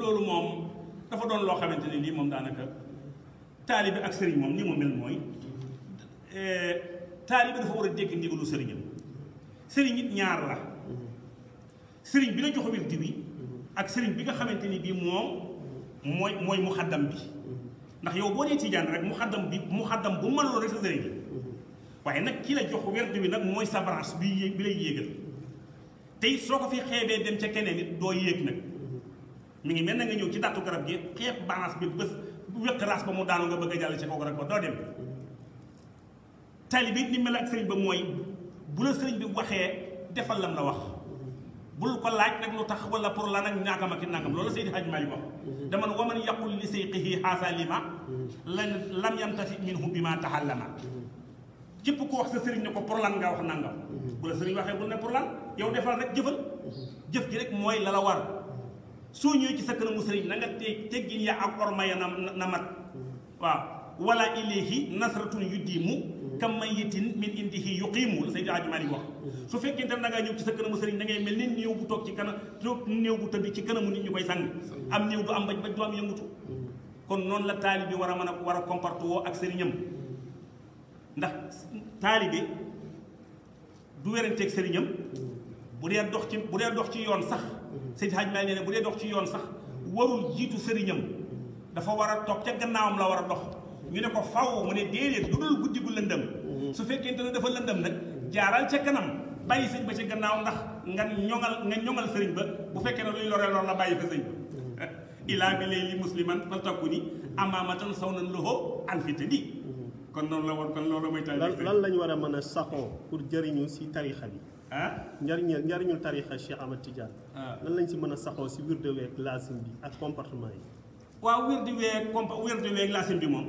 loolu moom dafa doon loo xamante ne lii moom daanaka taalibe ak sëriñ moom ni mu mel mooy taalibe dafa war a dégg ndigalu sëriñam sëriñ it ñaar la sëriñ bi la jox wirdi bi ak sëriñ bi nga xamante ni bii moom mooy muxaddam bi ndax yow boo nee tijaan rek muxaddam bu mën loolu rek sa sëriñ la waaye nag ki la jox wirdi bi nag mooy sa branche bi lay yéegal tey soo ko fi xeebee dem ca keneen it doo yéeg nag mi ngi mel na nga ñëw ci dattu garab gi xeeb branche bi bés wéq raas ba mu daanu nga bëgg a jàll ci kaw rek ba doo dem taalibe bi ni mel ak sëriñ ba mooy bu la sëriñ bi waxee defal lam la wax bul ko laaj nag lu tax wala pour la nag ñaakam ak nangam loolu Seydi Hadji Malick wax dama ne waman yaqul li sayqihi haasa lima lam yantafi minhu bima tahallama képp ko wax sa sëriñ ne ko pour lan nga wax nangam bu la sëriñ waxee bul ne pour lan yow defal rek jëfal jëf gi rek mooy la la war soo ñëwee ci sa kanamu sëriñ na nga teggin ya ak orma ya na mat waaw wala ilayhi nasratun yuddimu kam mayitin min indihi yuqiimu la Seydi Hadji Malick wax su fekkente ne da ngaa ñëw ci sa kanamu sëriñ da ngay mel ni néew bu toog ci kanam néew bu tëdd ci kanamu nit ñu koy sang am néew du am baj du am yëngutu kon noonu la taalibe bi war a comporter woo ak sëriñam ndax taalibe du weranteeg sëriñam bu dee dox ci yoon sax Seydi Hadji Malick nee ne bu dee dox ci yoon sax warul jiitu sëriñam dafa war a toog ca gannaawam la war a dox ñu ne ko faw mu ne déedéet lu dul guddi gu lëndëm su fekkente ne dafa lëndëm nag jaaral ca kanam bàyyi sëñ ba ca gannaaw ndax nga ñoŋal sëriñ ba bu fekkee ne luy loree lor la bàyyi fa sëñ ba ilaa bi layli musliman fal takuni amaamatan saw nan loxo alfitadi kon noonu la woon kon loolu mooy taalibe lan lañ war a mën a saxoo pour jëriñu si tarixa bi njariñul tarixa Cheikh Ahmad Tidiane lan lañ si mën a saxoo si wirde weeg laasim bi ak comportement yi waaw wirde weeg laasim bi moom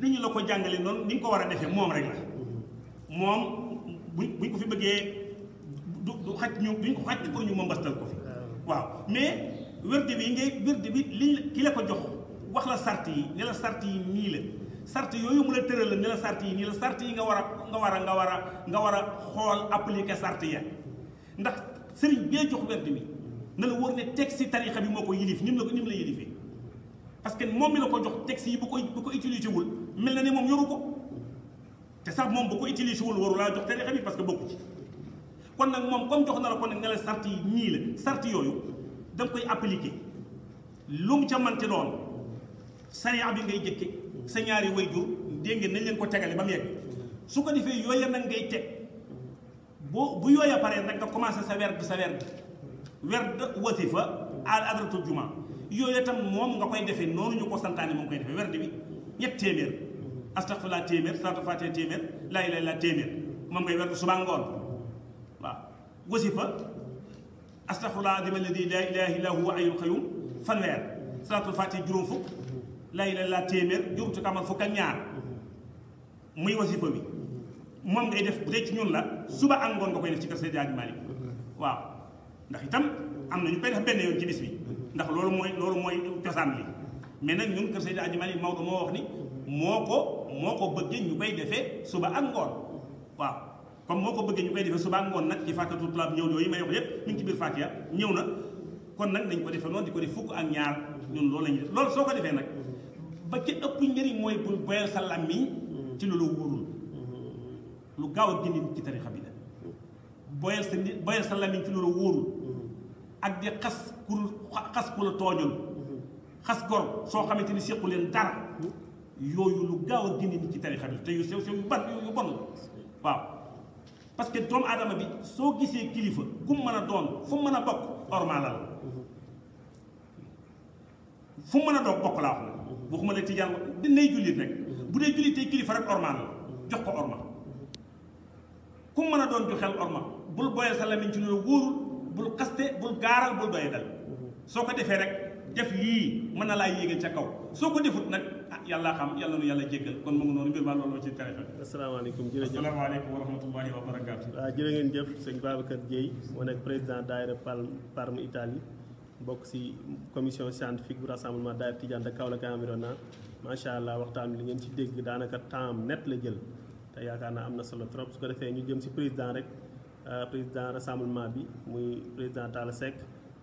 ni ñu la ko jàngale noonu ni nga ko war a defee moom rek la moom buñ ko fi bëggee du xaj ñu duñ ko xaj pour ñu mbastal ko fi waaw mais wirde bi ki la ko jox wax la sart yi ne la sart yi nii la sart yooyu mu la tëral la ne la sart yi nii la sart yi nga war a xool appliquer sart ya ndax sëriñ bi jox wirde bi na la wóor ne texte si tarixa bi moo ko yilif nim la yilifee parce que moom mi la ko jox texte yi bu ko utilisé wul mel na ni moom yoru ko te sax moom bu ko utilisé wul waru laa jox tarixa bi parce que bokku ci kon nag moom comme jox na la kon nag ne la sart yi ñii la sart yooyu da nga koy appliquer lu mu ca mante doon sariya bi ngay jëkke sa ñaari waajur dégg ngeen nañ leen ko tegale ba mu yegg su ko defee yooya nag ngay teg bu yooya paree nag nga commencé sa werd wasifa adratul juma yooyu itam moom nga koy defee noonu ñu ko santaane moom koy defee werd bi ñett téeméer astaghfirullah téeméer salaatu faatiha téeméer laa ilaaha illallaah téeméer moom ngay werd suba ngoon waaw wasifa astaghfirullah azim alladi laa ilaaha illaa huwa hayyul qayyuum fanweer salaatul faatiha juróom fukk laa ilaaha illallaah téeméer juróom kamal fukk ak ñaar muy wasifa bi moom ngay def bu dee ci ñun la suba ak ngoon nga koy def ci kër Seydi Hadji Malick waaw ndax itam am na ñu koy def benn yoon ci bis bi ndax loolu mooy cosaan li mais nag ñun kër Seydi Hadji Malick Maodo moo wax ni moo ko bëggee ñu koy defee suba ak ngoon waaw comme moo ko bëggee ñu koy defee suba ak ngoon nag ci fàttatu tulaab ñëw yooyu may wax yépp ñu ngi ci biir Fatiha ñëw na kon nag nañ ko defee noonu di ko def fukk ak ñaar ñun loolu lañuy def loolu soo ko defee nag ba ci ëpp njëriñ mooy bul boyal sa làmmiñ ci loolu wóorul lu gaaw a génne ci tarixa bi la boyal sa làmmiñ ci loolu wóorul ak di xas ku la tooñul xas gor soo xamante ni séqu leen dara yooyu lu gaaw a génne nit ci tarixa bi te yu sew yu bon la waaw parce que doomu aadama bi soo gisee kilifa gu mu mën a doon fu mu mën a bokk orma la fu mu mën a doon bokk laa wax na waxuma la tijaan dinay jullit rek bu dee jullit tey kilifa rek orma la jox ko orma ku mu mën a doon joxel orma bul boyal sa lamiñ ci loolu wóorul bul xaste bul gaaral bul doye dal soo ko defee rek def lii mën na laa yéegal ca kaw soo ko defut nag yàlla xam yàlla nu yàlla jéggal kon mu ngi noonu mbir maa loolu ci tarixa bi. asalaamaaleykum jërëjëf asalaamaaleykum wa rahmatullahi wa barakaatu. waaw jërë ngeen jëf sëñ Babacar Dieye moo nekk président daayira Parme Italie bokk si commission scientifique bu rassemblement daayira Tidiane de Kaolack environnement macha allah waxtaan bi li ngeen ci dégg daanaka temps net la jël te yaakaar naa am na solo trop su ko defee ñu jëm si président rek président rassemblement bi muy président Talla Seck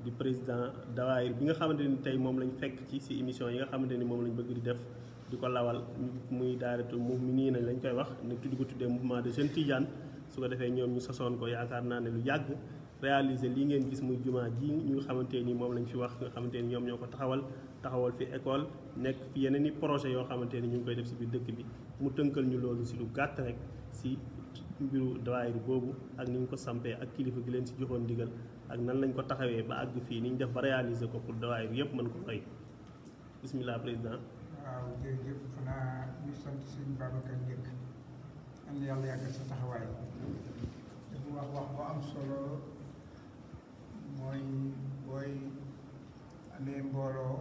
di président dawaayir bi nga xamante ni tey moom lañ fekk ci si émission yi nga xamante ni moom lañ bëgg di def di ko lawal muy daayiratu mu'miniina lañ koy wax ñu tudd ko tuddee mouvement de jeunes Tidiane su ko defee ñoom ñu sosoon ko yaakaar naa ne lu yàgg réaliser lii ngeen gis muy jumaa ji ñu xamante ni moom lañ fi wax nga xamante ni ñoom ñoo ko taxawal fi école nekk fi yeneen i projet yoo xamante ni ñu ngi koy def si biir dëkk bi mu tënkal ñu loolu si lu gàtt rek si mbiru daayira boobu ak ni ñu ko sampee ak kilifa gi leen si joxoon ndigal ak nan lañ ko taxawee ba àgg fii ni ñu def ba réaliser ko pour daayira yëpp mën ko roy bismillah président. waaw jërëjëf xanaa ñu sant sëñ Babacar njëkk am na yàlla yàggal sa taxawaay dafa wax bu am solo mooy booy amee mbooloo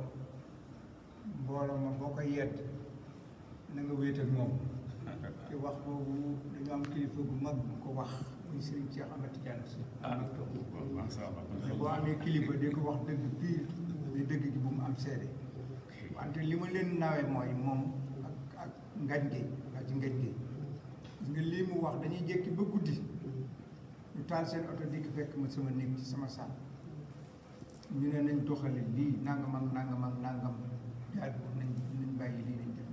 ma boo ko yedd na nga wéet ak moom te wax boobu dañu am kilifa gu mag bu ko wax muy Serigne Cheikh Ahmed Tidiane Sy te boo amee kilifa di ko wax dëgg biir di dëgg gi bu mu am seede wante li ma leen nawe mooy moom ak ngañ gi ak ci ngañ gi gis nga lii mu wax dañuy jékki ba guddi ñu taal seen oto dikk fekk ma sama néeg ci sama saal ñu ne nañ doxale lii nangam ak nangam ak nangam daal nañ bàyyi lii nañ def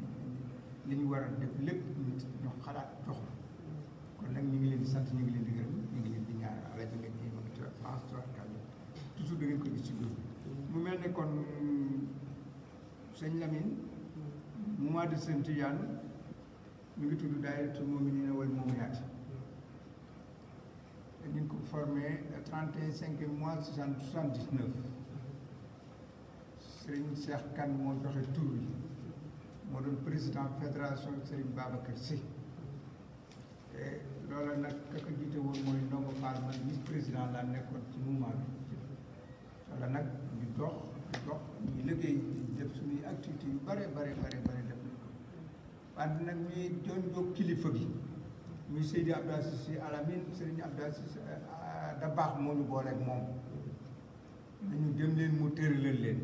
li ñu war a def lépp ñu xalaat jox kon nag ñu ngi leen di sant ñu ngi leen di gërëm ñu ngi leen di ñaar ala ji ngeen ma ngi ci France toujours da ngeen ko gis ci groupe mu mel ne kon sëñ Lamine mouvement de Jeunes Tidiane mi ngi tudd daayiratul mu'miniina wal mu'minaat ñu ngi ko formé le 31/5 mois 79 Serigne Cheikh Kane moo joxe tur bi moo doon président fédération Serigne Babacar Sy loola nag ka ko jiite woon mooy Ndongo Fall man vice président laa nekkoon ci mouvement bi wala nag ñu dox ñu liggéey def suñuy activité yu bare def wante nag ñuy jonjoo kilifa gi muy Seydi Abdou Aziz Sy Al Amine Serigne Abdou Aziz da baax moo ñu booleeg moom nañu dem leen mu tëralal leen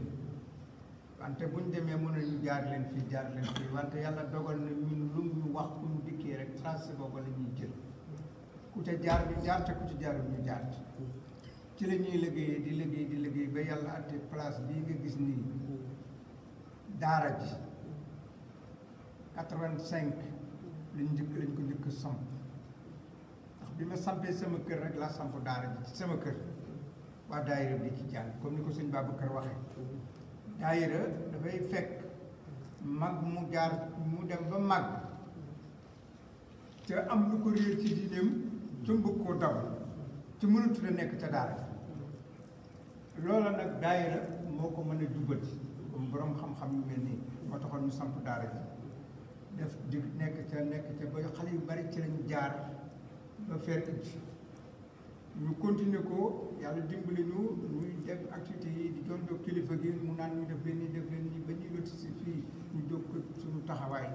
wante buñ demee mën nañu jaar leen fii wante yàlla dogal na ñun lu ñu wax ku ñu dikkee rek tracé boobu la ñuy jël ku ca jaar ñu jaar te ku ci jaarul ñu jaar ci la ñuy liggéeyee di liggéey ba yàlla ate place bii nga gis nii daara ji 85 lañ ko njëkk samp ndax bi ma sampee sama kër rek laa samp daara ji ci sama kër waa daayira bi ci jàng comme ni ko sëñ Babacar waxee daayira dafay fekk mag mu dem ba mag te am lu ko réer ci diineem te bëgg koo daw te mënatu la nekk ca daara ji loola nag daayira moo ko mën a jubati comme borom xam-xam yu mel nii moo taxoon ñu samp daara ji def di nekk ca ba xale yu bari ci lañu jaar ba faire it ñu continuer ko yàlla dimbali ñu ñuy def activité yi di doon jox kilifa gi mu naan ñu def leen nii ba ñuy loti si fii ñu jóg ko suñu taxawaay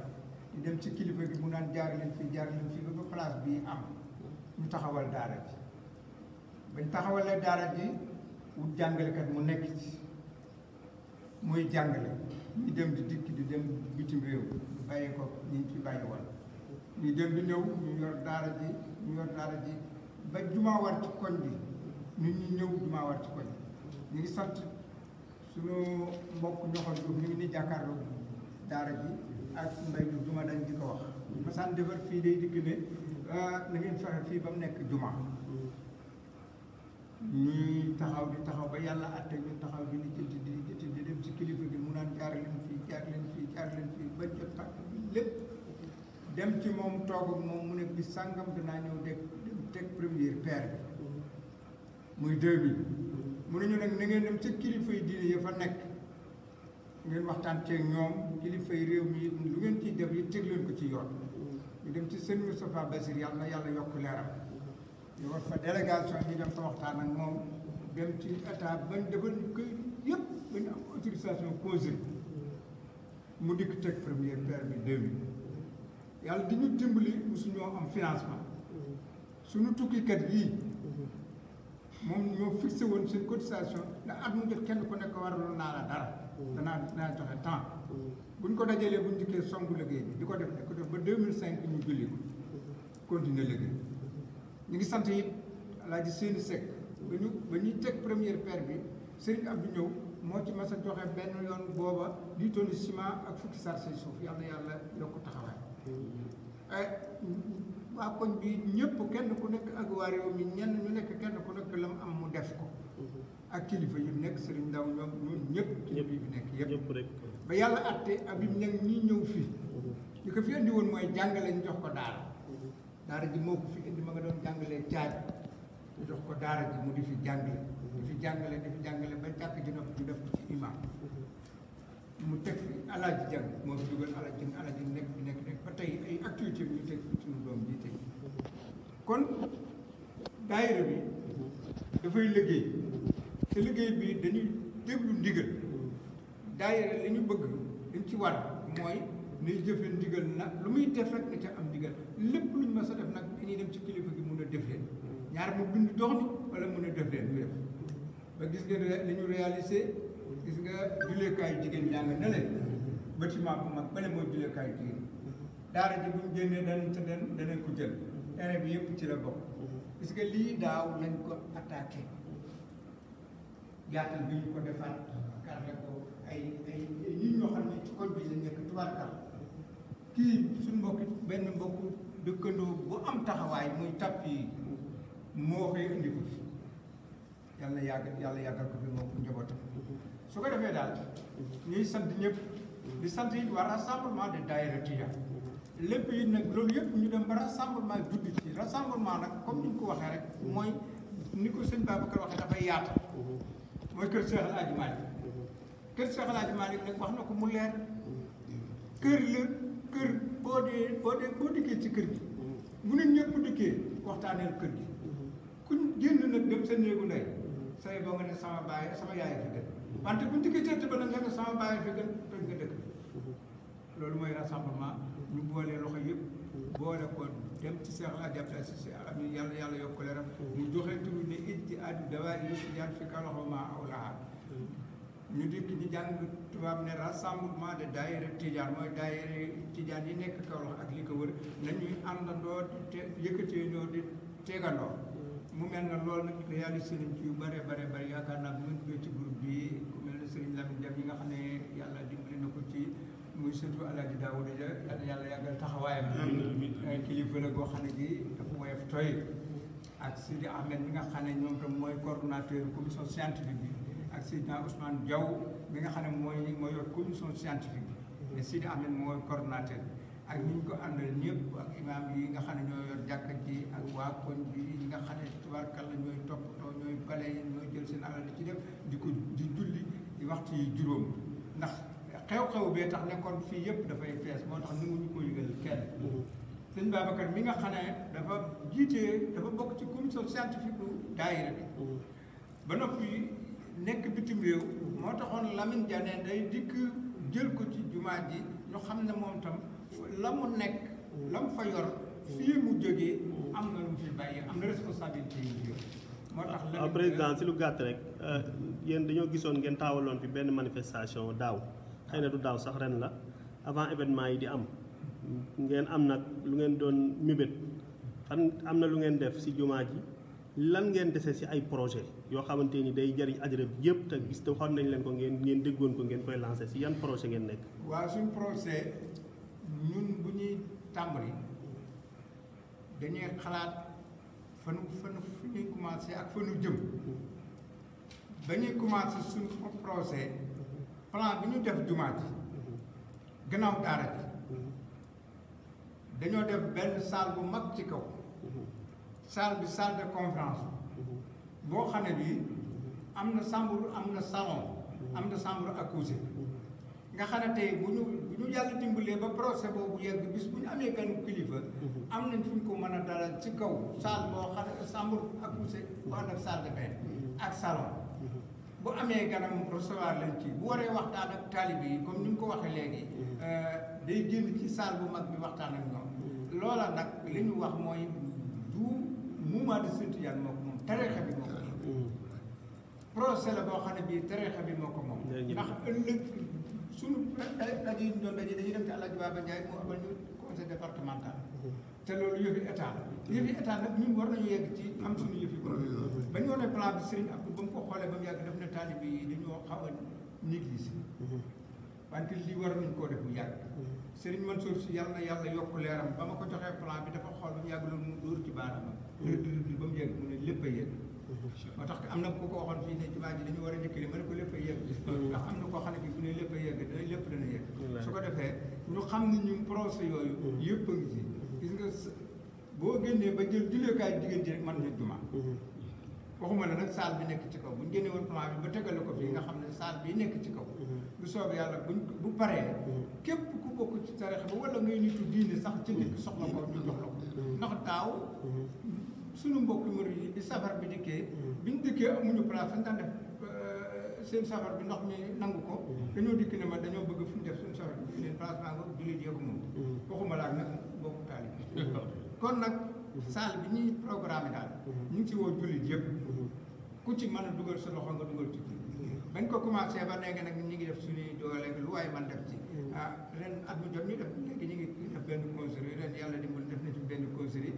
di dem ci kilifa gi mu naan jaar leen fii ba ba place bii am ñu taxawal daara ji bañ taxawalee daara ji wut jàngalekat mu nekk ci muy jàngale ñu dem di dikk di dem bitim réew bàyyi ko ñu ci bàyyi woon ñu dem di ñëw ñu yor daara ji ba jumaa war ci koñ bi nit ñi ñëw jumaa war ci koñ ñu ngi sant suñu mbokk ñoxoon ñu ngi ni jàkkaarloo daara ji ak mbay bi juma dañ di ko wax masaan defar fii day digg ne na ngeen fexe fii ba mu nekk jumaa ñuy taxaw ba yàlla atte ñu taxaw di di dem ci kilifa gi mu naan jaar leen fii ba jot tàkk bi lépp dem ci moom toog ak moom mu ne bi sàngam danaa ñëw dem teg première pierre bi muy 2000 mu ne ñu nag na ngeen dem ca kilifa yi diine ya fa nekk ngeen waxtaan ceeg ñoom kilifa yi réew mi lu ngeen ciy def yi teg leen ko ci yoon ñu dem ci sëñ Moustapha Basir yàlla na yàlla yokk leeram ñu war fa délégation ñu dem fa waxtaan ak moom dem ci état bañ defal ñu koy yëpp ba ñu am autorisation consul mu dikk teg première pierre bi 2000 yàlla di ñu dimbali mosuñoo am financement suñu tukkikat yii moom ñoo fixé woon seen cotisation ndax at mu jot kenn ku nekk waraloon naa la dara danaa joxe temps buñ ko dajalee buñ dikkee songu liggéey bi di ko def ba 2005 ñu julli ko continuer liggéey ñu ngi sant it Alaaji Seeni Seck ba ñuy teg première pierre bi Serigne Abdou ñëw moo ci mas a joxe benn yoon booba 10 tonnes ciment ak fukki sarse suuf yàlla yokk taxawaay waa koñ bi ñëpp kenn ku nekk ak waa réew mi ñenn ñu nekk kenn ku nekk la mu am mu def ko ak kilifa yi nekk Serigne Ndaw ñoom ñëpp kilifa yi fi nekk yëpp ba yàlla atte Habib Niang ñi ñëw fii li ko fi indi woon mooy jàngale ñu jox ko daara ji moo ko fi indi ma nga doon jàngalee caaj ñu jox ko daara ji mu di fi jàngale ba jàkk ji nopp ñu def ko ci imam mu teg fi Alaaji Jàng moo fi dugal Alaaji nekk ba tey ay activité bi ñu teg fi suñu doom ji tey kon daayira bi dafay liggéey te liggéey bi dañuy déglu ndigal daayira li ñu bëgg liñ ci war mooy nay jëfe ndigal nag lu muy def rek na ca am ndigal lépp luñ mas a def nag dañuy dem ci kilifa gi mun a def leen ñaar mu bind dox ni wala mun a def leen ñu def ba gis nga li ñu réalisé gis nga julleekaayu jigéen ñaa nga ne leen bâtiment bu mag bale mooy julleekaayu jigéen daara ji buñ génnee danañ ko jël terrain bi yëpp ci la bokk gis nga lii daaw lañ ko attaqué yaatal bi ñu ko defaat karle ko ay nit ñoo xam ne ci koñ bi la nekk tubaarkal kii suñ benn mbokku dëkkandoo bu am taxawaay muy tàpp yi moo koy indi ko fi yàlla yàggal ko fi moo ko njabootam su ko defee daal ñuy sant ñëpp di sant yi waa rassemblement de daayira Tijaan lépp yi nag loolu yëpp ñu dem ba rassemblement judd ci rassemblement nag comme ni ñu ko waxee rek mooy ni ko sëñ Babacar waxee dafay yaata mooy kër Cheikh El Hadji Malick kër Cheikh El Hadji Malick nag wax na ko mu leer kër boo dikkee ci kër gi bu ne ñëpp dikkee waxtaaneel kër gi kuñ génn nag dem sa néegu ndey say boo nga ne sama yaay fi gën wante buñ dikkee cëtt ba nag nga ne sama baay fi gën toj nga dëkk loolu mooy rassemblement ñu boolee loxo yëpp boole ko dem ci Cheikh El Hadji Abdoulaye Cissé am yàlla yokk leeram mu joxe tur ne itti addu dawaa yi si jaan fi kaloxo ma aw lahaa ñu dikk ñu jàng tubaab ne rassemblement de daayira Tijaan mooy daayira Tijaan yi nekk Kaolack ak li ko wër nañuy àndandoo te yëkkateendoo di tegandoo mu mel na loolu nag réalisé nañ ci yu bare yaakaar naa bu ngeen duggee ci groupe bi ku mel ne Serigne Lamine Diagne yi nga xam ne yàlla dimbali na ko ci muy surtout Alaaji Daawuda Ja yàlla yàggal taxawaayam kilifa la goo xam ne gi dafa woyof toy ak Sidi Ahmed mi nga xam ne ñoom tam mooy coordonnateur commission scientifique bi ak Seydina Ousmane Diaw mi nga xam ne mooy yor commission scientifique bi mais Sidi Ahmed mooy coordonnateur ak ñi ñu ko àndal ñëpp ak imam yi nga xam ne ñoo yor jàkka ji ak waa koñ bi ñi nga xam ne tubaarkàlla ñooy toppatoo ñooy bale ñooy jël seen alal di ci def di julli di waxtu yi juróom ndax xew-xew bee tax nekkoon fii yëpp dafay fees moo tax nanguñu ko yëgal kenn sëñ Babacar mi nga xam ne dafa bokk ci commission scientifique bu daayira bi ba noppi nekk bitim réew moo taxoon Lamine Diané day dikk jël ko ci jumaa ji ñu xam ne moom tam la mu nekk la mu fa yor fii mu jógee am na lu mu fi bàyyi am na responsabilité yi moo tax la président si lu gàtt rek yéen dañoo gisoon ngeen taawaloon fi benn manifestation daaw xëy na du daaw sax ren la avant événement yi di am ngeen am nag lu ngeen doon mébét fan am na lu ngeen def si jumaa ji lan ngeen dese si ay projet yoo xamante ni day jëriñ àddina bi yëpp te gis te waxoon nañ leen ko ngeen déggoon ko ngeen koy lancé si yan projet ngeen nekk. waaw suñ projet ñun bu ñuy tàmbali dañuy xalaat fu ñuy commencé ak fa ñu jëm ba ñuy commencé suñ projet plan bi ñu def jumaa ji gannaaw daara ji dañoo def benn salle bu mag ci kaw salle bi salle de conférence boo xam ne bii am na chambre am na salon am na chambre à coucher nga xam ne tey bu ñu yàlla dimbalee ba procès boobu yegg bis bu ñu amee ganu kilifa am nañ fu ñu ko mën a dalal ci kaw salle boo xam ne chambre à coucher bu ànd ak salle de bain ak salon bu amee ganam recevoir leen ci bu waree waxtaan ak taalibe yi comme ni mu ko waxee léegi day génn ci salle bu mag bi waxtaan ak ñoom loola nag li ñu wax mooy du mouvement de Sëñ Tijaan moo ko moom tariixa bi moo ko moom procès la boo xam ne bii tariixa bi moo ko moom ndax ëllëg suñu daje yi ñu doon daje dañuy dem ci Alaaji Baaba Ndiaye moo abal ñu conseil départemental te loolu yëfi état la yëfi état nag ñun war nañu yegg ci am suñu yëfi bopp ba ñu wonee plan bi Serigne Abdou ba mu ko xoolee ba mu yàgg def na taalibe yi dañoo xaw a négliger wante lii war nañ koo def bu yàgg Serigne Mansour Sy yàlla na yàlla yokk leeram ba ma ko joxee plan bi dafa xool ba mu yàgg loolu mu dóor ci baaraamam rëdd ba mu yegg mu ne lépp a yegg moo tax am na ku ko waxoon fii ne jumaa ji dañu war a njëkkale ma ne ko lépp a yegg ndax am na koo xam ne bu ne lépp a yegg dana lépp dana yegg su ko defee ñu xam ne ñun projet yooyu yëpp a ngi ci gis nga boo génnee ba jël julleekaay jigéen ji rek mën na jumaa waxuma la nag salle bi nekk ci kaw bu ñu génne woon plan bi ba tegale ko fii nga xam ne salle bi nekk ci kaw bu soobee yàlla bu paree képp ku bokk ci tarixa ba wala ngay nitu diine sax ci nit soxla ko ñu jox la ko ndax daaw suñu mbokk murid yi bi safar bi dikkee biñu dikkee amuñu place fañ daan def seen safar bi ndox mi nangu ko dañoo dikk ne ma dañoo bëgg fu ñu def suñu safar bi leen place baa nga jullit yee ko moom waxuma laa nag mbokku taalib kon nag salle bi ñuy programme daal ñu ngi ci woo jullit yëpp ku ci mën a dugal sa loxo nga dugal ci bañ ko commencé ba léegi nag ñu ngi def suñuy doole lu waaye man def ci ren at mu jot ñu def léegi ñu ngi def benn conservé ren yàlla dimbal def na ci benn conservé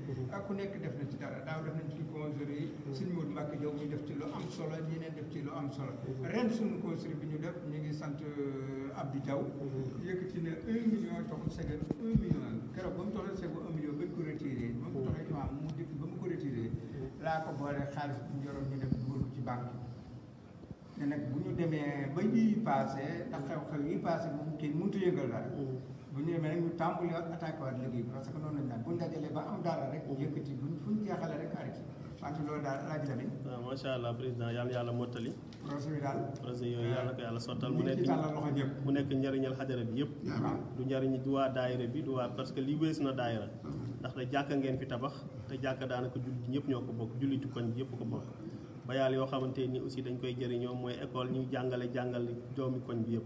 ku nekk def na ci dara daaw def nañ ci conservé yi suñu Modou Mbacke Diaw ñu def ci lu am solo ñeneen def ci lu am solo ren suñu conservé bi ñu def ñu ngi sant Abdou Diaw yëkkati na 1 million joxul Sega 1 million keroog ba mu joxee Sega 1 million bañ ko retiré ba mu joxee imam mu dikk ba mu ko retiré laa ko boole xaalis bu ñu yoroon ñu def dugal ko ci banque ne nag bu ñu demee ba yi passé ndax xew-xew yi passé moom kii mënut a yëngal dara bu ñu demee nag ñu tàmbali waat attaqué waat liggéey bi parce que noonu lañ naan bu ñu dajalee ba am dara rek yëkkati fu ñu jeexalee rek arrêté wante loolu daal laaj la bi waaw macha allah président yàlla mottali projet bi daal projet yooyu yàlla ko yàlla sottal mu nekk ci tàllal loxo ñëpp mu nekk njëriñal xajara bi yëpp du njëriñ du waa daayira bi du waa parce que lii weesu na daayira ndax da jàkka ngeen fi tabax te jàkka daanaka jullit ñëpp ñoo ko bokk jullitu koñ bi yëpp ko bokk bayaal yoo xamante ni aussi dañ koy jëriñoo mooy école ñuy jàngale doomi koñ bi yëpp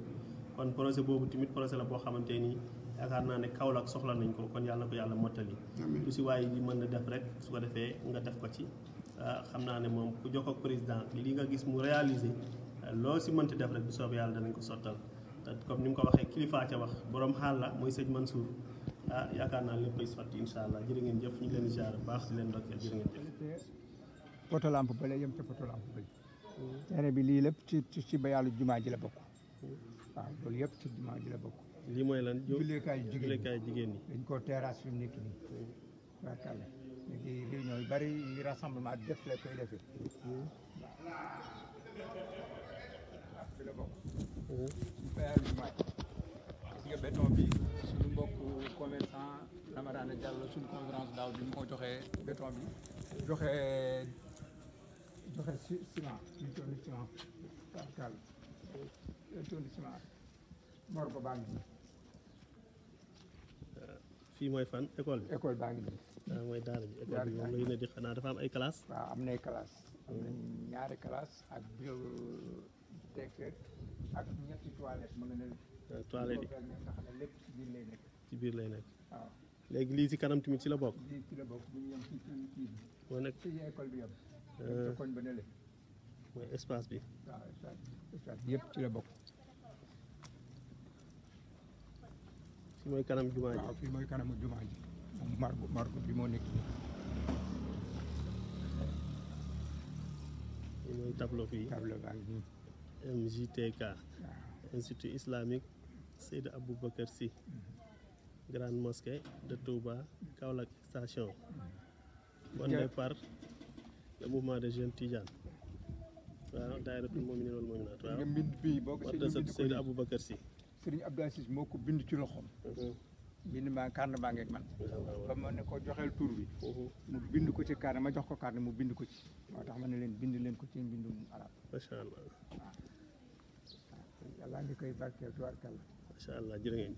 kon projet boobu tamit projet la boo xamante ni yaakaar naa ne Kaolack soxla nañ ko kon yàlla na ko yàlla mottali lu si waaye li mën na def rek su ko defee nga def ko ci xam naa ne moom ku jox ak président li nga gis mu réalisé loo si mënti def rek bu soobee yàlla danañ ko sottal te comme ni mu ko waxee kilifaa ca wax borom xaal la mooy sëñ Mansour yaakaar naa léppay sotti incha allah jërë ngeen jëf ñu ngi leen di ziar bu baax di leen ndokkeel jërë ngeen jëf poto lampe bële yem ca poto lampe bële terrain bi lii lépp ci ba yàlla jumaa ji la bokk waaw loolu yëpp ci jumaa ji la bokk lii mooy lan julleekaay jigéen ñi dañ koo terrasse fi mu nekk nii barkalla léegi réunion yu bari yi rassemblement def la koy defee bi la bokk ci ba yàlla jumaa ji gis nga béton bi suñu mbokk commerçant Lamarane Diallo suñu conférence daaw bi mu ko joxee béton bi joxe ciment ñu toll ciment barkal ñu toll ciment mor ko baa ngi nii fii mooy fan école bi école baa ngi nii waaw mooy daara ji école bi moom la ñu ne di xanaa dafa am ay classe waaw am nay classe am nañ ñaari classe ak bureau directeur ak ñetti toilette mën nga ne toilette yi nga xam ne lépp ci biir lay nekk ci biir lay nekk waaw léegi lii si kanam tamit ci la bokk lii ci la bokk bu ñu yem ci kii bi moo nekk ci école bi yem ci koñ ba nële mooy espace bi waaw espace bi yëpp ci la bokk fi mooy kanam jumaa ji waaw fii mooy kanamu jumaa ji moom margo bi moo nekk nii fi mooy tableau fii tableau baa ngi nii MJTK Institut Islamique Seydou Aboubacar Sy Grande Mosquée de Touba Kaolack station fondé par le mouvement des jeunes Tidiane waaw daayiratul mu'minin wal mu'minat waaw nga mbind bii boo ko Seydou Aboubacar Sy Serigne Abdou Aziz moo ko bind ci loxoom bind maa carnet baa ngeeg man ba ma ne ko joxeel tur bi mu bind ko ci carnet ma jox ko carnet mu bind ko ci moo tax ma ne leen bind leen ko ci mbindum arab macha allah yàlla ngi koy barkeel tubaarkalla macha allah jërë ngeen